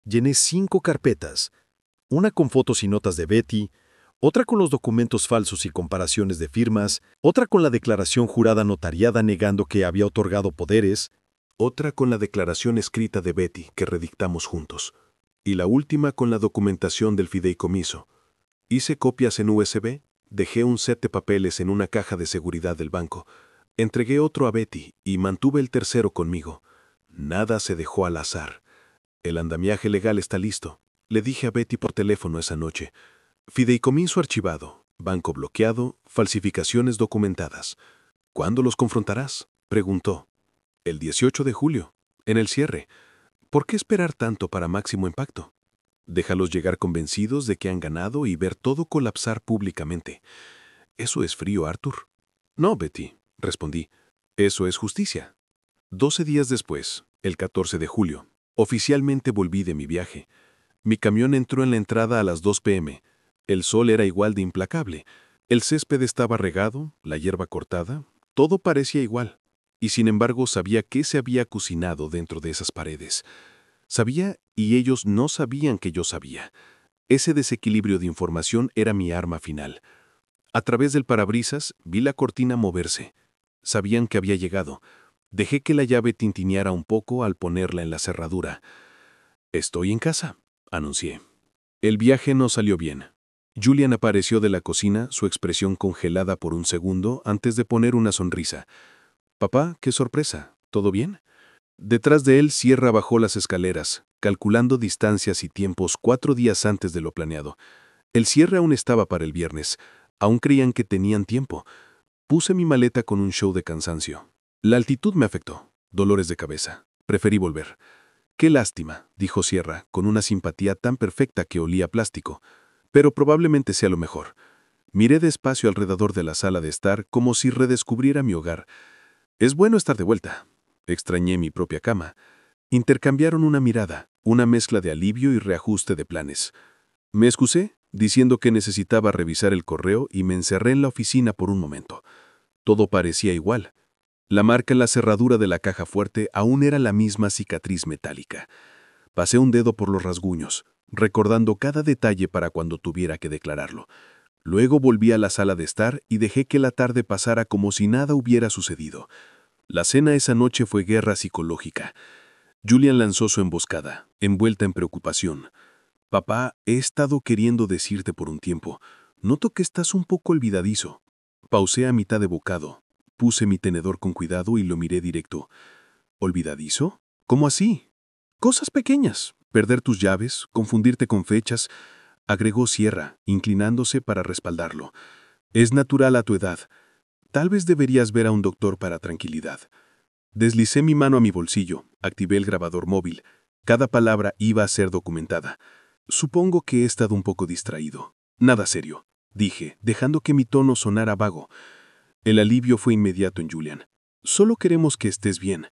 Llené 5 carpetas, una con fotos y notas de Betty, otra con los documentos falsos y comparaciones de firmas, otra con la declaración jurada notariada negando que había otorgado poderes, Otra con la declaración escrita de Betty que redictamos juntos. Y la última con la documentación del fideicomiso. Hice copias en USB, dejé un set de papeles en una caja de seguridad del banco, entregué otro a Betty y mantuve el tercero conmigo. Nada se dejó al azar. El andamiaje legal está listo. Le dije a Betty por teléfono esa noche. Fideicomiso archivado, banco bloqueado, falsificaciones documentadas. ¿Cuándo los confrontarás?, preguntó. El 18 de julio, en el cierre. ¿Por qué esperar tanto para máximo impacto? Déjalos llegar convencidos de que han ganado y ver todo colapsar públicamente. ¿Eso es frío, Arthur? No, Betty, respondí. Eso es justicia. 12 días después, el 14 de julio, oficialmente volví de mi viaje. Mi camión entró en la entrada a las 2 p.m. El sol era igual de implacable. El césped estaba regado, la hierba cortada, todo parecía igual. Y sin embargo sabía qué se había cocinado dentro de esas paredes. Sabía y ellos no sabían que yo sabía. Ese desequilibrio de información era mi arma final. A través del parabrisas vi la cortina moverse. Sabían que había llegado. Dejé que la llave tintineara un poco al ponerla en la cerradura. «Estoy en casa», anuncié. El viaje no salió bien. Julian apareció de la cocina, su expresión congelada por un segundo antes de poner una sonrisa. «Papá, qué sorpresa. ¿Todo bien?» Detrás de él, Sierra bajó las escaleras, calculando distancias y tiempos 4 días antes de lo planeado. El cierre aún estaba para el viernes. Aún creían que tenían tiempo. Puse mi maleta con un show de cansancio. La altitud me afectó. Dolores de cabeza. Preferí volver. «Qué lástima», dijo Sierra, con una simpatía tan perfecta que olía a plástico. «Pero probablemente sea lo mejor». Miré despacio alrededor de la sala de estar como si redescubriera mi hogar. «Es bueno estar de vuelta». Extrañé mi propia cama. Intercambiaron una mirada, una mezcla de alivio y reajuste de planes. Me excusé, diciendo que necesitaba revisar el correo y me encerré en la oficina por un momento. Todo parecía igual. La marca en la cerradura de la caja fuerte aún era la misma cicatriz metálica. Pasé un dedo por los rasguños, recordando cada detalle para cuando tuviera que declararlo. Luego volví a la sala de estar y dejé que la tarde pasara como si nada hubiera sucedido. La cena esa noche fue guerra psicológica. Julian lanzó su emboscada, envuelta en preocupación. «Papá, he estado queriendo decirte por un tiempo. Noto que estás un poco olvidadizo». Pausé a mitad de bocado. Puse mi tenedor con cuidado y lo miré directo. «¿Olvidadizo? ¿Cómo así?» «Cosas pequeñas. Perder tus llaves, confundirte con fechas», agregó Sierra, inclinándose para respaldarlo. «Es natural a tu edad. Tal vez deberías ver a un doctor para tranquilidad». Deslicé mi mano a mi bolsillo, activé el grabador móvil. Cada palabra iba a ser documentada. «Supongo que he estado un poco distraído». «Nada serio», dije, dejando que mi tono sonara vago. El alivio fue inmediato en Julian. «Solo queremos que estés bien».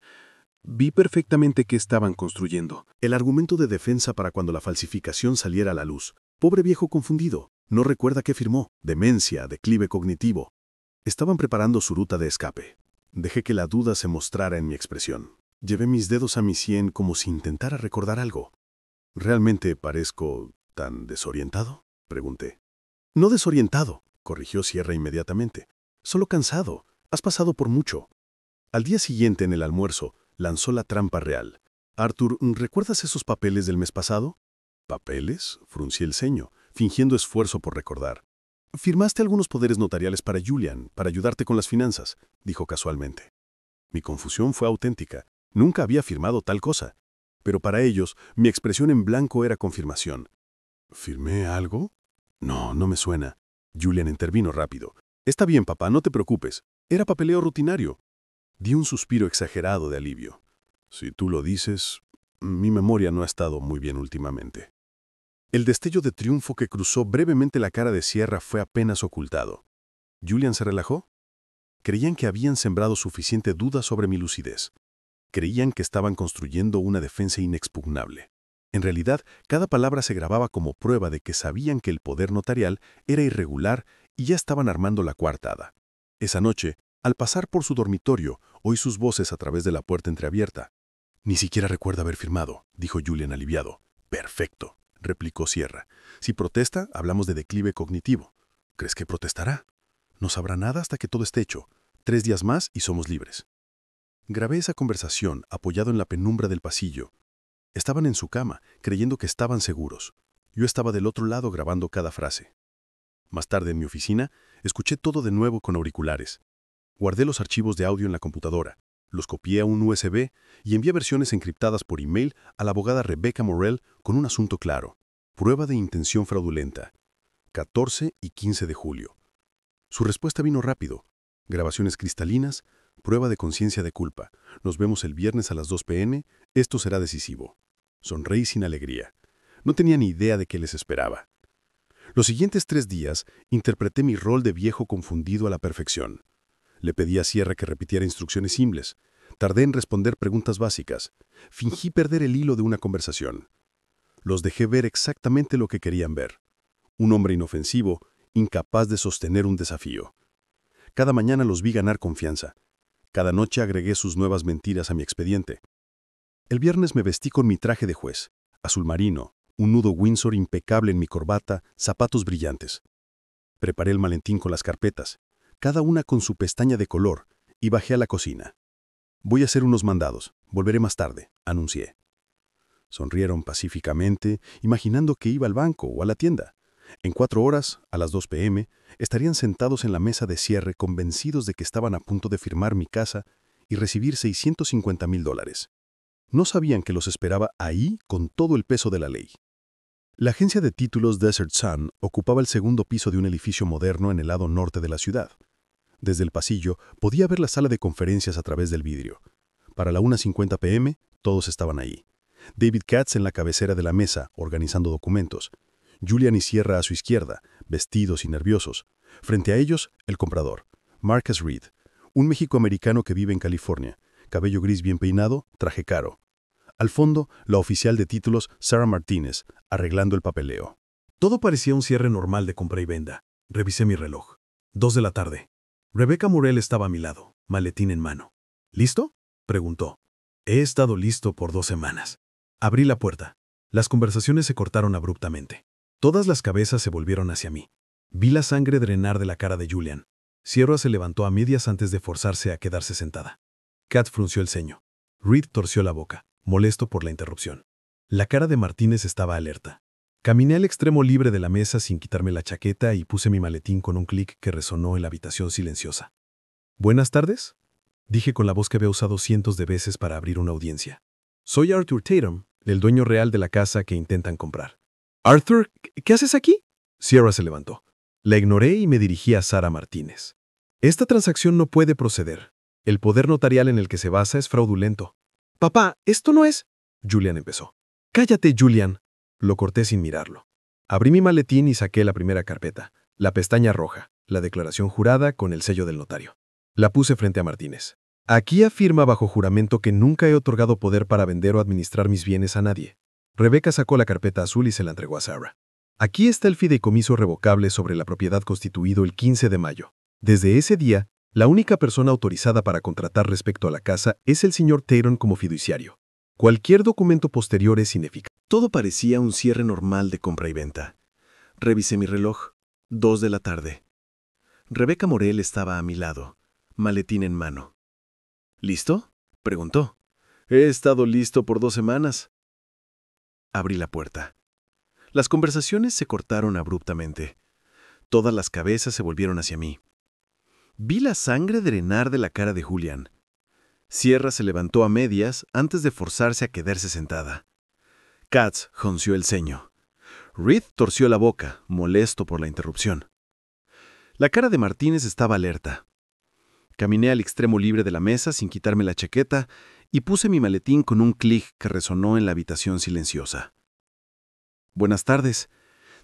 Vi perfectamente qué estaban construyendo. El argumento de defensa para cuando la falsificación saliera a la luz. Pobre viejo confundido. No recuerda qué firmó. Demencia, declive cognitivo. Estaban preparando su ruta de escape. Dejé que la duda se mostrara en mi expresión. Llevé mis dedos a mi sien como si intentara recordar algo. ¿Realmente parezco tan desorientado?, pregunté. No desorientado, corrigió Sierra inmediatamente. Solo cansado. Has pasado por mucho. Al día siguiente, en el almuerzo, lanzó la trampa real. Arthur, ¿recuerdas esos papeles del mes pasado? ¿Papeles? Fruncí el ceño, fingiendo esfuerzo por recordar. Firmaste algunos poderes notariales para Julian, para ayudarte con las finanzas, dijo casualmente. Mi confusión fue auténtica. Nunca había firmado tal cosa. Pero para ellos, mi expresión en blanco era confirmación. ¿Firmé algo? No, no me suena. Julian intervino rápido. Está bien, papá, no te preocupes. Era papeleo rutinario. Di un suspiro exagerado de alivio. Si tú lo dices, Mi memoria no ha estado muy bien últimamente. El destello de triunfo que cruzó brevemente la cara de Sierra fue apenas ocultado. ¿Julian se relajó? Creían que habían sembrado suficiente duda sobre mi lucidez. Creían que estaban construyendo una defensa inexpugnable. En realidad, cada palabra se grababa como prueba de que sabían que el poder notarial era irregular y ya estaban armando la coartada. Esa noche, al pasar por su dormitorio, oí sus voces a través de la puerta entreabierta. «Ni siquiera recuerdo haber firmado», dijo Julian aliviado. «Perfecto», replicó Sierra. «Si protesta, hablamos de declive cognitivo. ¿Crees que protestará? No sabrá nada hasta que todo esté hecho. 3 días más y somos libres». Grabé esa conversación apoyado en la penumbra del pasillo. Estaban en su cama, creyendo que estaban seguros. Yo estaba del otro lado grabando cada frase. Más tarde en mi oficina, escuché todo de nuevo con auriculares. Guardé los archivos de audio en la computadora, los copié a un USB y envié versiones encriptadas por email a la abogada Rebecca Morrell con un asunto claro: prueba de intención fraudulenta. 14 y 15 de julio. Su respuesta vino rápido. Grabaciones cristalinas, prueba de conciencia de culpa. Nos vemos el viernes a las 2 p.m. Esto será decisivo. Sonreí sin alegría. No tenía ni idea de qué les esperaba. Los siguientes 3 días interpreté mi rol de viejo confundido a la perfección. Le pedí a Sierra que repitiera instrucciones simples. Tardé en responder preguntas básicas. Fingí perder el hilo de una conversación. Los dejé ver exactamente lo que querían ver. Un hombre inofensivo, incapaz de sostener un desafío. Cada mañana los vi ganar confianza. Cada noche agregué sus nuevas mentiras a mi expediente. El viernes me vestí con mi traje de juez, azul marino, un nudo Windsor impecable en mi corbata, zapatos brillantes. Preparé el maletín con las carpetas, cada una con su pestaña de color, y bajé a la cocina. «Voy a hacer unos mandados, volveré más tarde», anuncié. Sonrieron pacíficamente, imaginando que iba al banco o a la tienda. En 4 horas, a las 2 p.m., estarían sentados en la mesa de cierre convencidos de que estaban a punto de firmar mi casa y recibir $650,000. No sabían que los esperaba ahí con todo el peso de la ley. La agencia de títulos Desert Sun ocupaba el segundo piso de un edificio moderno en el lado norte de la ciudad. Desde el pasillo podía ver la sala de conferencias a través del vidrio. Para la 1:50 p.m., todos estaban ahí. David Katz en la cabecera de la mesa, organizando documentos. Julian y Sierra a su izquierda, vestidos y nerviosos. Frente a ellos, el comprador, Marcus Reed, un mexicoamericano que vive en California, cabello gris bien peinado, traje caro. Al fondo, la oficial de títulos, Sarah Martínez, arreglando el papeleo. Todo parecía un cierre normal de compra y venta. Revisé mi reloj. 2 de la tarde. Rebecca Morrell estaba a mi lado, maletín en mano. ¿Listo?, preguntó. He estado listo por 2 semanas. Abrí la puerta. Las conversaciones se cortaron abruptamente. Todas las cabezas se volvieron hacia mí. Vi la sangre drenar de la cara de Julian. Sierra se levantó a medias antes de forzarse a quedarse sentada. Kat frunció el ceño. Reed torció la boca, molesto por la interrupción. La cara de Martínez estaba alerta. Caminé al extremo libre de la mesa sin quitarme la chaqueta y puse mi maletín con un clic que resonó en la habitación silenciosa. «Buenas tardes», dije con la voz que había usado cientos de veces para abrir una audiencia. «Soy Arthur Tatum, el dueño real de la casa que intentan comprar». «Arthur, ¿qué haces aquí?». Sierra se levantó. La ignoré y me dirigí a Sarah Martínez. «Esta transacción no puede proceder. El poder notarial en el que se basa es fraudulento». «Papá, esto no es...». Julian empezó. «Cállate, Julian». Lo corté sin mirarlo. Abrí mi maletín y saqué la primera carpeta, la pestaña roja, la declaración jurada con el sello del notario. La puse frente a Martínez. «Aquí afirma bajo juramento que nunca he otorgado poder para vender o administrar mis bienes a nadie». Rebecca sacó la carpeta azul y se la entregó a Sarah. «Aquí está el fideicomiso revocable sobre la propiedad constituido el 15 de mayo. Desde ese día, la única persona autorizada para contratar respecto a la casa es el señor Tatum como fiduciario. Cualquier documento posterior es ineficaz». Todo parecía un cierre normal de compra y venta. Revisé mi reloj. 2 de la tarde. Rebecca Morrell estaba a mi lado, maletín en mano. «¿Listo?», preguntó. «He estado listo por 2 semanas». Abrí la puerta. Las conversaciones se cortaron abruptamente. Todas las cabezas se volvieron hacia mí. Vi la sangre drenar de la cara de Julian. Sierra se levantó a medias antes de forzarse a quedarse sentada. Katz frunció el ceño. Reed torció la boca, molesto por la interrupción. La cara de Martínez estaba alerta. Caminé al extremo libre de la mesa sin quitarme la chaqueta y puse mi maletín con un clic que resonó en la habitación silenciosa. «Buenas tardes»,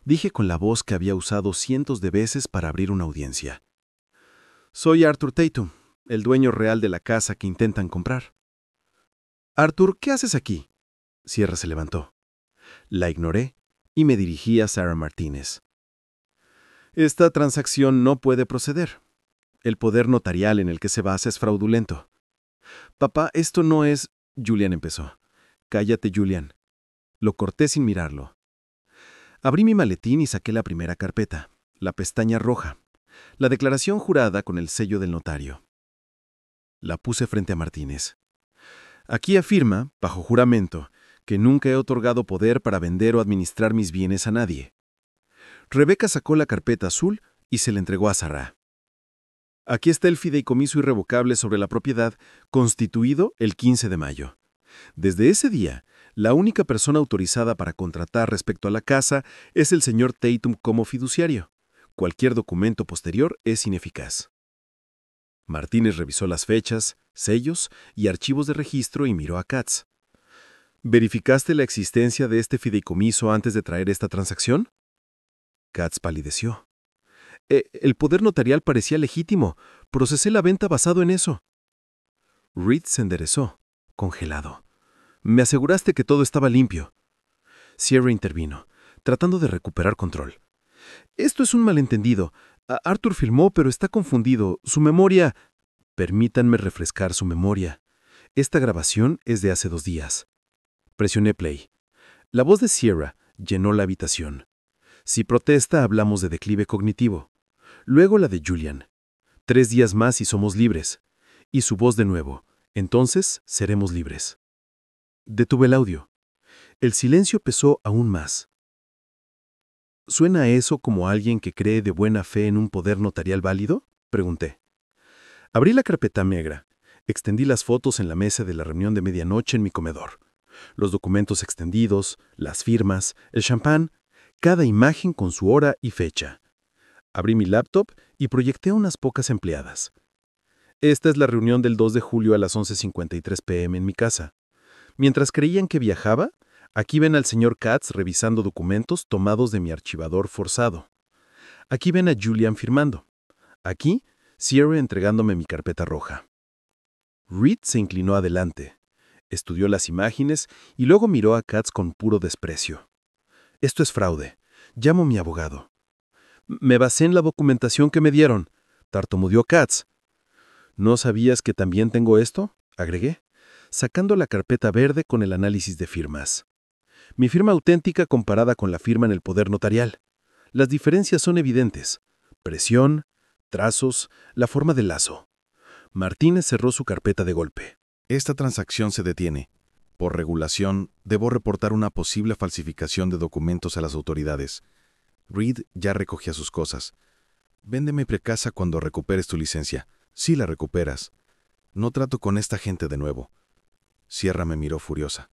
dije con la voz que había usado cientos de veces para abrir una audiencia. «Soy Arthur Tatum, el dueño real de la casa que intentan comprar». «Arthur, ¿qué haces aquí?». Sierra se levantó. La ignoré y me dirigí a Sarah Martínez. «Esta transacción no puede proceder. El poder notarial en el que se basa es fraudulento». «Papá, esto no es…», Julian empezó. «Cállate, Julian». Lo corté sin mirarlo. Abrí mi maletín y saqué la primera carpeta, la pestaña roja, la declaración jurada con el sello del notario. La puse frente a Martínez. Aquí afirma, bajo juramento, que nunca he otorgado poder para vender o administrar mis bienes a nadie. Rebeca sacó la carpeta azul y se la entregó a Sarah. Aquí está el fideicomiso irrevocable sobre la propiedad, constituido el 15 de mayo. Desde ese día, la única persona autorizada para contratar respecto a la casa es el señor Tatum como fiduciario. Cualquier documento posterior es ineficaz. Martínez revisó las fechas, sellos y archivos de registro y miró a Katz. ¿Verificaste la existencia de este fideicomiso antes de traer esta transacción? Katz palideció. El poder notarial parecía legítimo. Procesé la venta basado en eso. Reed se enderezó, congelado. Me aseguraste que todo estaba limpio. Sierra intervino, tratando de recuperar control. Esto es un malentendido. Arthur filmó, pero está confundido. Su memoria… Permítanme refrescar su memoria. Esta grabación es de hace 2 días. Presioné play. La voz de Sierra llenó la habitación. Si protesta, hablamos de declive cognitivo. Luego la de Julian. 3 días más y somos libres. Y su voz de nuevo. Entonces seremos libres. Detuve el audio. El silencio pesó aún más. ¿Suena eso como alguien que cree de buena fe en un poder notarial válido?, pregunté. Abrí la carpeta negra. Extendí las fotos en la mesa de la reunión de medianoche en mi comedor. Los documentos extendidos, las firmas, el champán, cada imagen con su hora y fecha. Abrí mi laptop y proyecté a unas pocas empleadas. Esta es la reunión del 2 de julio a las 11:53 p.m. en mi casa. Mientras creían que viajaba, aquí ven al señor Katz revisando documentos tomados de mi archivador forzado. Aquí ven a Julian firmando. Aquí, Sierra entregándome mi carpeta roja. Reed se inclinó adelante, estudió las imágenes y luego miró a Katz con puro desprecio. Esto es fraude. Llamo a mi abogado. Me basé en la documentación que me dieron, tartamudeó Katz. ¿No sabías que también tengo esto?, agregué, sacando la carpeta verde con el análisis de firmas. Mi firma auténtica comparada con la firma en el poder notarial. Las diferencias son evidentes. Presión, trazos, la forma del lazo. Martínez cerró su carpeta de golpe. Esta transacción se detiene. Por regulación, debo reportar una posible falsificación de documentos a las autoridades. Reed ya recogía sus cosas. Véndeme precasa cuando recuperes tu licencia. Sí la recuperas. No trato con esta gente de nuevo. Sierra me miró furiosa.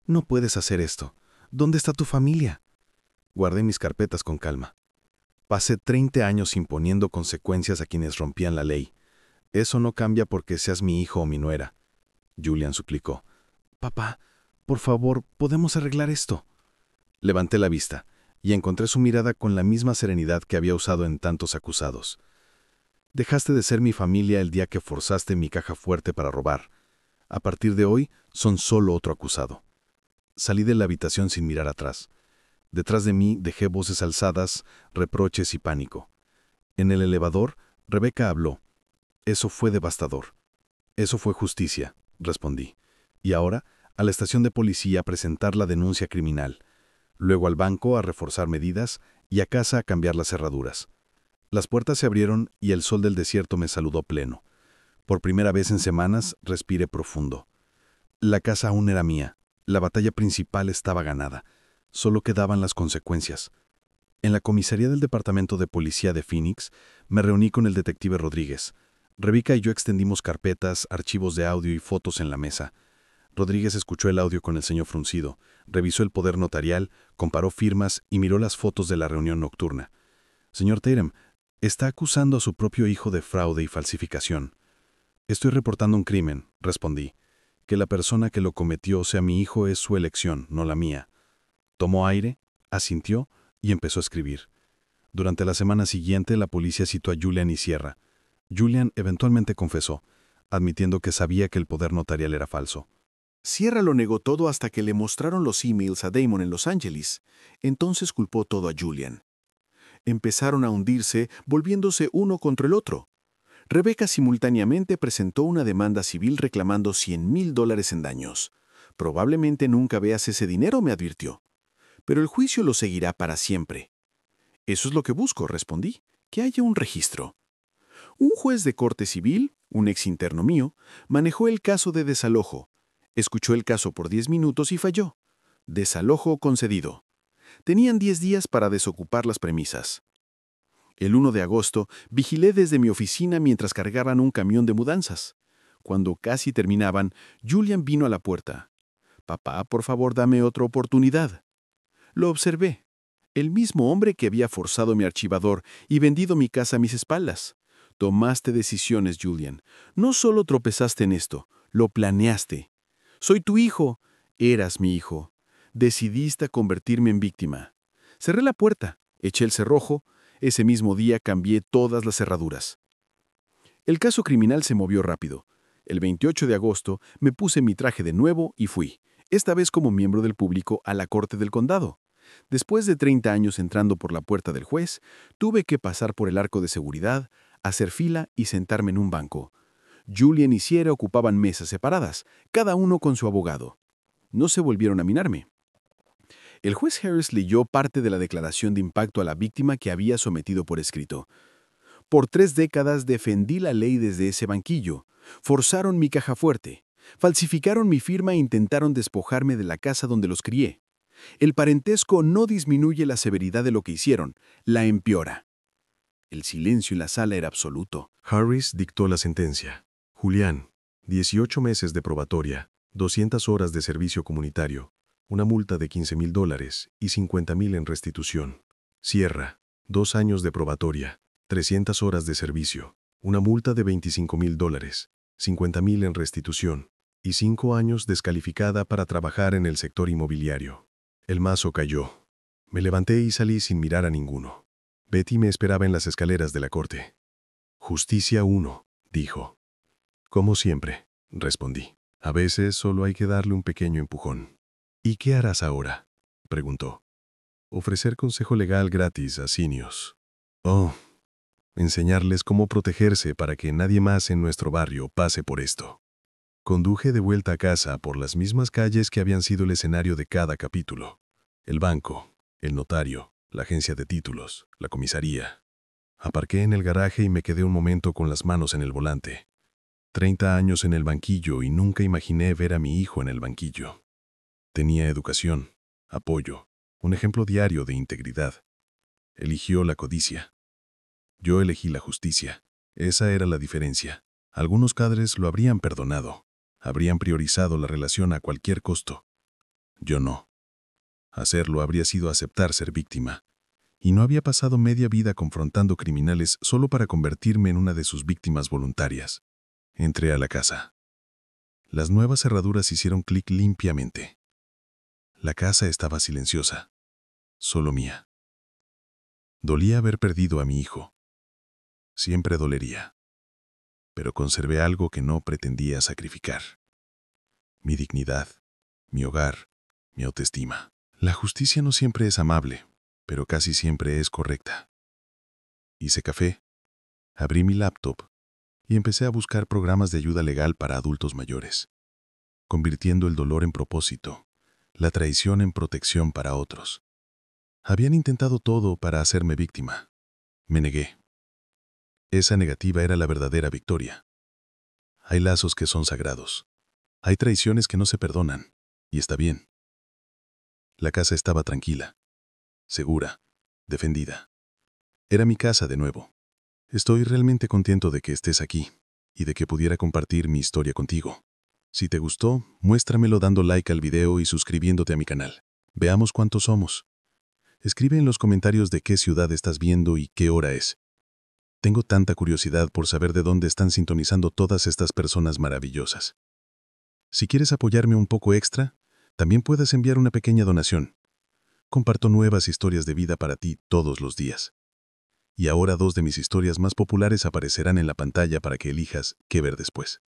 No puedes hacer esto. ¿Dónde está tu familia? Guardé mis carpetas con calma. Pasé 30 años imponiendo consecuencias a quienes rompían la ley. Eso no cambia porque seas mi hijo o mi nuera. Julian suplicó. Papá, por favor, ¿podemos arreglar esto? Levanté la vista y encontré su mirada con la misma serenidad que había usado en tantos acusados. Dejaste de ser mi familia el día que forzaste mi caja fuerte para robar. A partir de hoy, son solo otro acusado. Salí de la habitación sin mirar atrás. Detrás de mí dejé voces alzadas, reproches y pánico. En el elevador, Rebeca habló. Eso fue devastador. Eso fue justicia, respondí. Y ahora, a la estación de policía a presentar la denuncia criminal. Luego al banco a reforzar medidas y a casa a cambiar las cerraduras. Las puertas se abrieron y el sol del desierto me saludó pleno. Por primera vez en semanas, respiré profundo. La casa aún era mía. La batalla principal estaba ganada. Solo quedaban las consecuencias. En la comisaría del Departamento de Policía de Phoenix, me reuní con el detective Rodríguez. Rebeca y yo extendimos carpetas, archivos de audio y fotos en la mesa. Rodríguez escuchó el audio con el ceño fruncido, revisó el poder notarial, comparó firmas y miró las fotos de la reunión nocturna. Señor Tatum, está acusando a su propio hijo de fraude y falsificación. Estoy reportando un crimen, respondí. Que la persona que lo cometió sea mi hijo es su elección, no la mía. Tomó aire, asintió y empezó a escribir. Durante la semana siguiente, la policía citó a Julian y Sierra. Julian eventualmente confesó, admitiendo que sabía que el poder notarial era falso. Sierra lo negó todo hasta que le mostraron los emails a Damon en Los Ángeles. Entonces culpó todo a Julian. Empezaron a hundirse, volviéndose uno contra el otro. Rebecca simultáneamente presentó una demanda civil reclamando $100,000 en daños. Probablemente nunca veas ese dinero, me advirtió. Pero el juicio lo seguirá para siempre. Eso es lo que busco, respondí, que haya un registro. Un juez de corte civil, un ex interno mío, manejó el caso de desalojo. Escuchó el caso por 10 minutos y falló. Desalojo concedido. Tenían 10 días para desocupar las premisas. El 1 de agosto vigilé desde mi oficina mientras cargaban un camión de mudanzas. Cuando casi terminaban, Julian vino a la puerta. «Papá, por favor, dame otra oportunidad». Lo observé. El mismo hombre que había forzado mi archivador y vendido mi casa a mis espaldas. Tomaste decisiones, Julian. No solo tropezaste en esto, lo planeaste. Soy tu hijo. Eras mi hijo. Decidiste convertirme en víctima. Cerré la puerta, eché el cerrojo. Ese mismo día cambié todas las cerraduras. El caso criminal se movió rápido. El 28 de agosto me puse mi traje de nuevo y fui, esta vez como miembro del público, a la corte del condado. Después de 30 años entrando por la puerta del juez, tuve que pasar por el arco de seguridad, hacer fila y sentarme en un banco. Julian y Sierra ocupaban mesas separadas, cada uno con su abogado. No se volvieron a mirarme. El juez Harris leyó parte de la declaración de impacto a la víctima que había sometido por escrito. Por 3 décadas defendí la ley desde ese banquillo. Forzaron mi caja fuerte. Falsificaron mi firma e intentaron despojarme de la casa donde los crié. El parentesco no disminuye la severidad de lo que hicieron, la empeora. El silencio en la sala era absoluto. Harris dictó la sentencia. Julián, 18 meses de probatoria, 200 horas de servicio comunitario, una multa de $15,000 y $50,000 en restitución. Sierra, 2 años de probatoria, 300 horas de servicio, una multa de $25,000, $50,000 en restitución y 5 años descalificada para trabajar en el sector inmobiliario. El mazo cayó. Me levanté y salí sin mirar a ninguno. Betty me esperaba en las escaleras de la corte. Justicia 1, dijo. Como siempre, respondí. A veces solo hay que darle un pequeño empujón. ¿Y qué harás ahora?, preguntó. Ofrecer consejo legal gratis a seniors. Oh, enseñarles cómo protegerse para que nadie más en nuestro barrio pase por esto. Conduje de vuelta a casa por las mismas calles que habían sido el escenario de cada capítulo. El banco, el notario, la agencia de títulos, la comisaría. Aparqué en el garaje y me quedé un momento con las manos en el volante. 30 años en el banquillo y nunca imaginé ver a mi hijo en el banquillo. Tenía educación, apoyo, un ejemplo diario de integridad. Eligió la codicia. Yo elegí la justicia. Esa era la diferencia. Algunos padres lo habrían perdonado. Habrían priorizado la relación a cualquier costo. Yo no. Hacerlo habría sido aceptar ser víctima. Y no había pasado media vida confrontando criminales solo para convertirme en una de sus víctimas voluntarias. Entré a la casa. Las nuevas cerraduras hicieron clic limpiamente. La casa estaba silenciosa. Solo mía. Dolía haber perdido a mi hijo. Siempre dolería. Pero conservé algo que no pretendía sacrificar. Mi dignidad, mi hogar, mi autoestima. La justicia no siempre es amable, pero casi siempre es correcta. Hice café, abrí mi laptop y empecé a buscar programas de ayuda legal para adultos mayores, convirtiendo el dolor en propósito, la traición en protección para otros. Habían intentado todo para hacerme víctima. Me negué. Esa negativa era la verdadera victoria. Hay lazos que son sagrados. Hay traiciones que no se perdonan, y está bien. La casa estaba tranquila, segura, defendida. Era mi casa de nuevo. Estoy realmente contento de que estés aquí y de que pudiera compartir mi historia contigo. Si te gustó, muéstramelo dando like al video y suscribiéndote a mi canal. Veamos cuántos somos. Escribe en los comentarios de qué ciudad estás viendo y qué hora es. Tengo tanta curiosidad por saber de dónde están sintonizando todas estas personas maravillosas. Si quieres apoyarme un poco extra, también puedes enviar una pequeña donación. Comparto nuevas historias de vida para ti todos los días. Y ahora 2 de mis historias más populares aparecerán en la pantalla para que elijas qué ver después.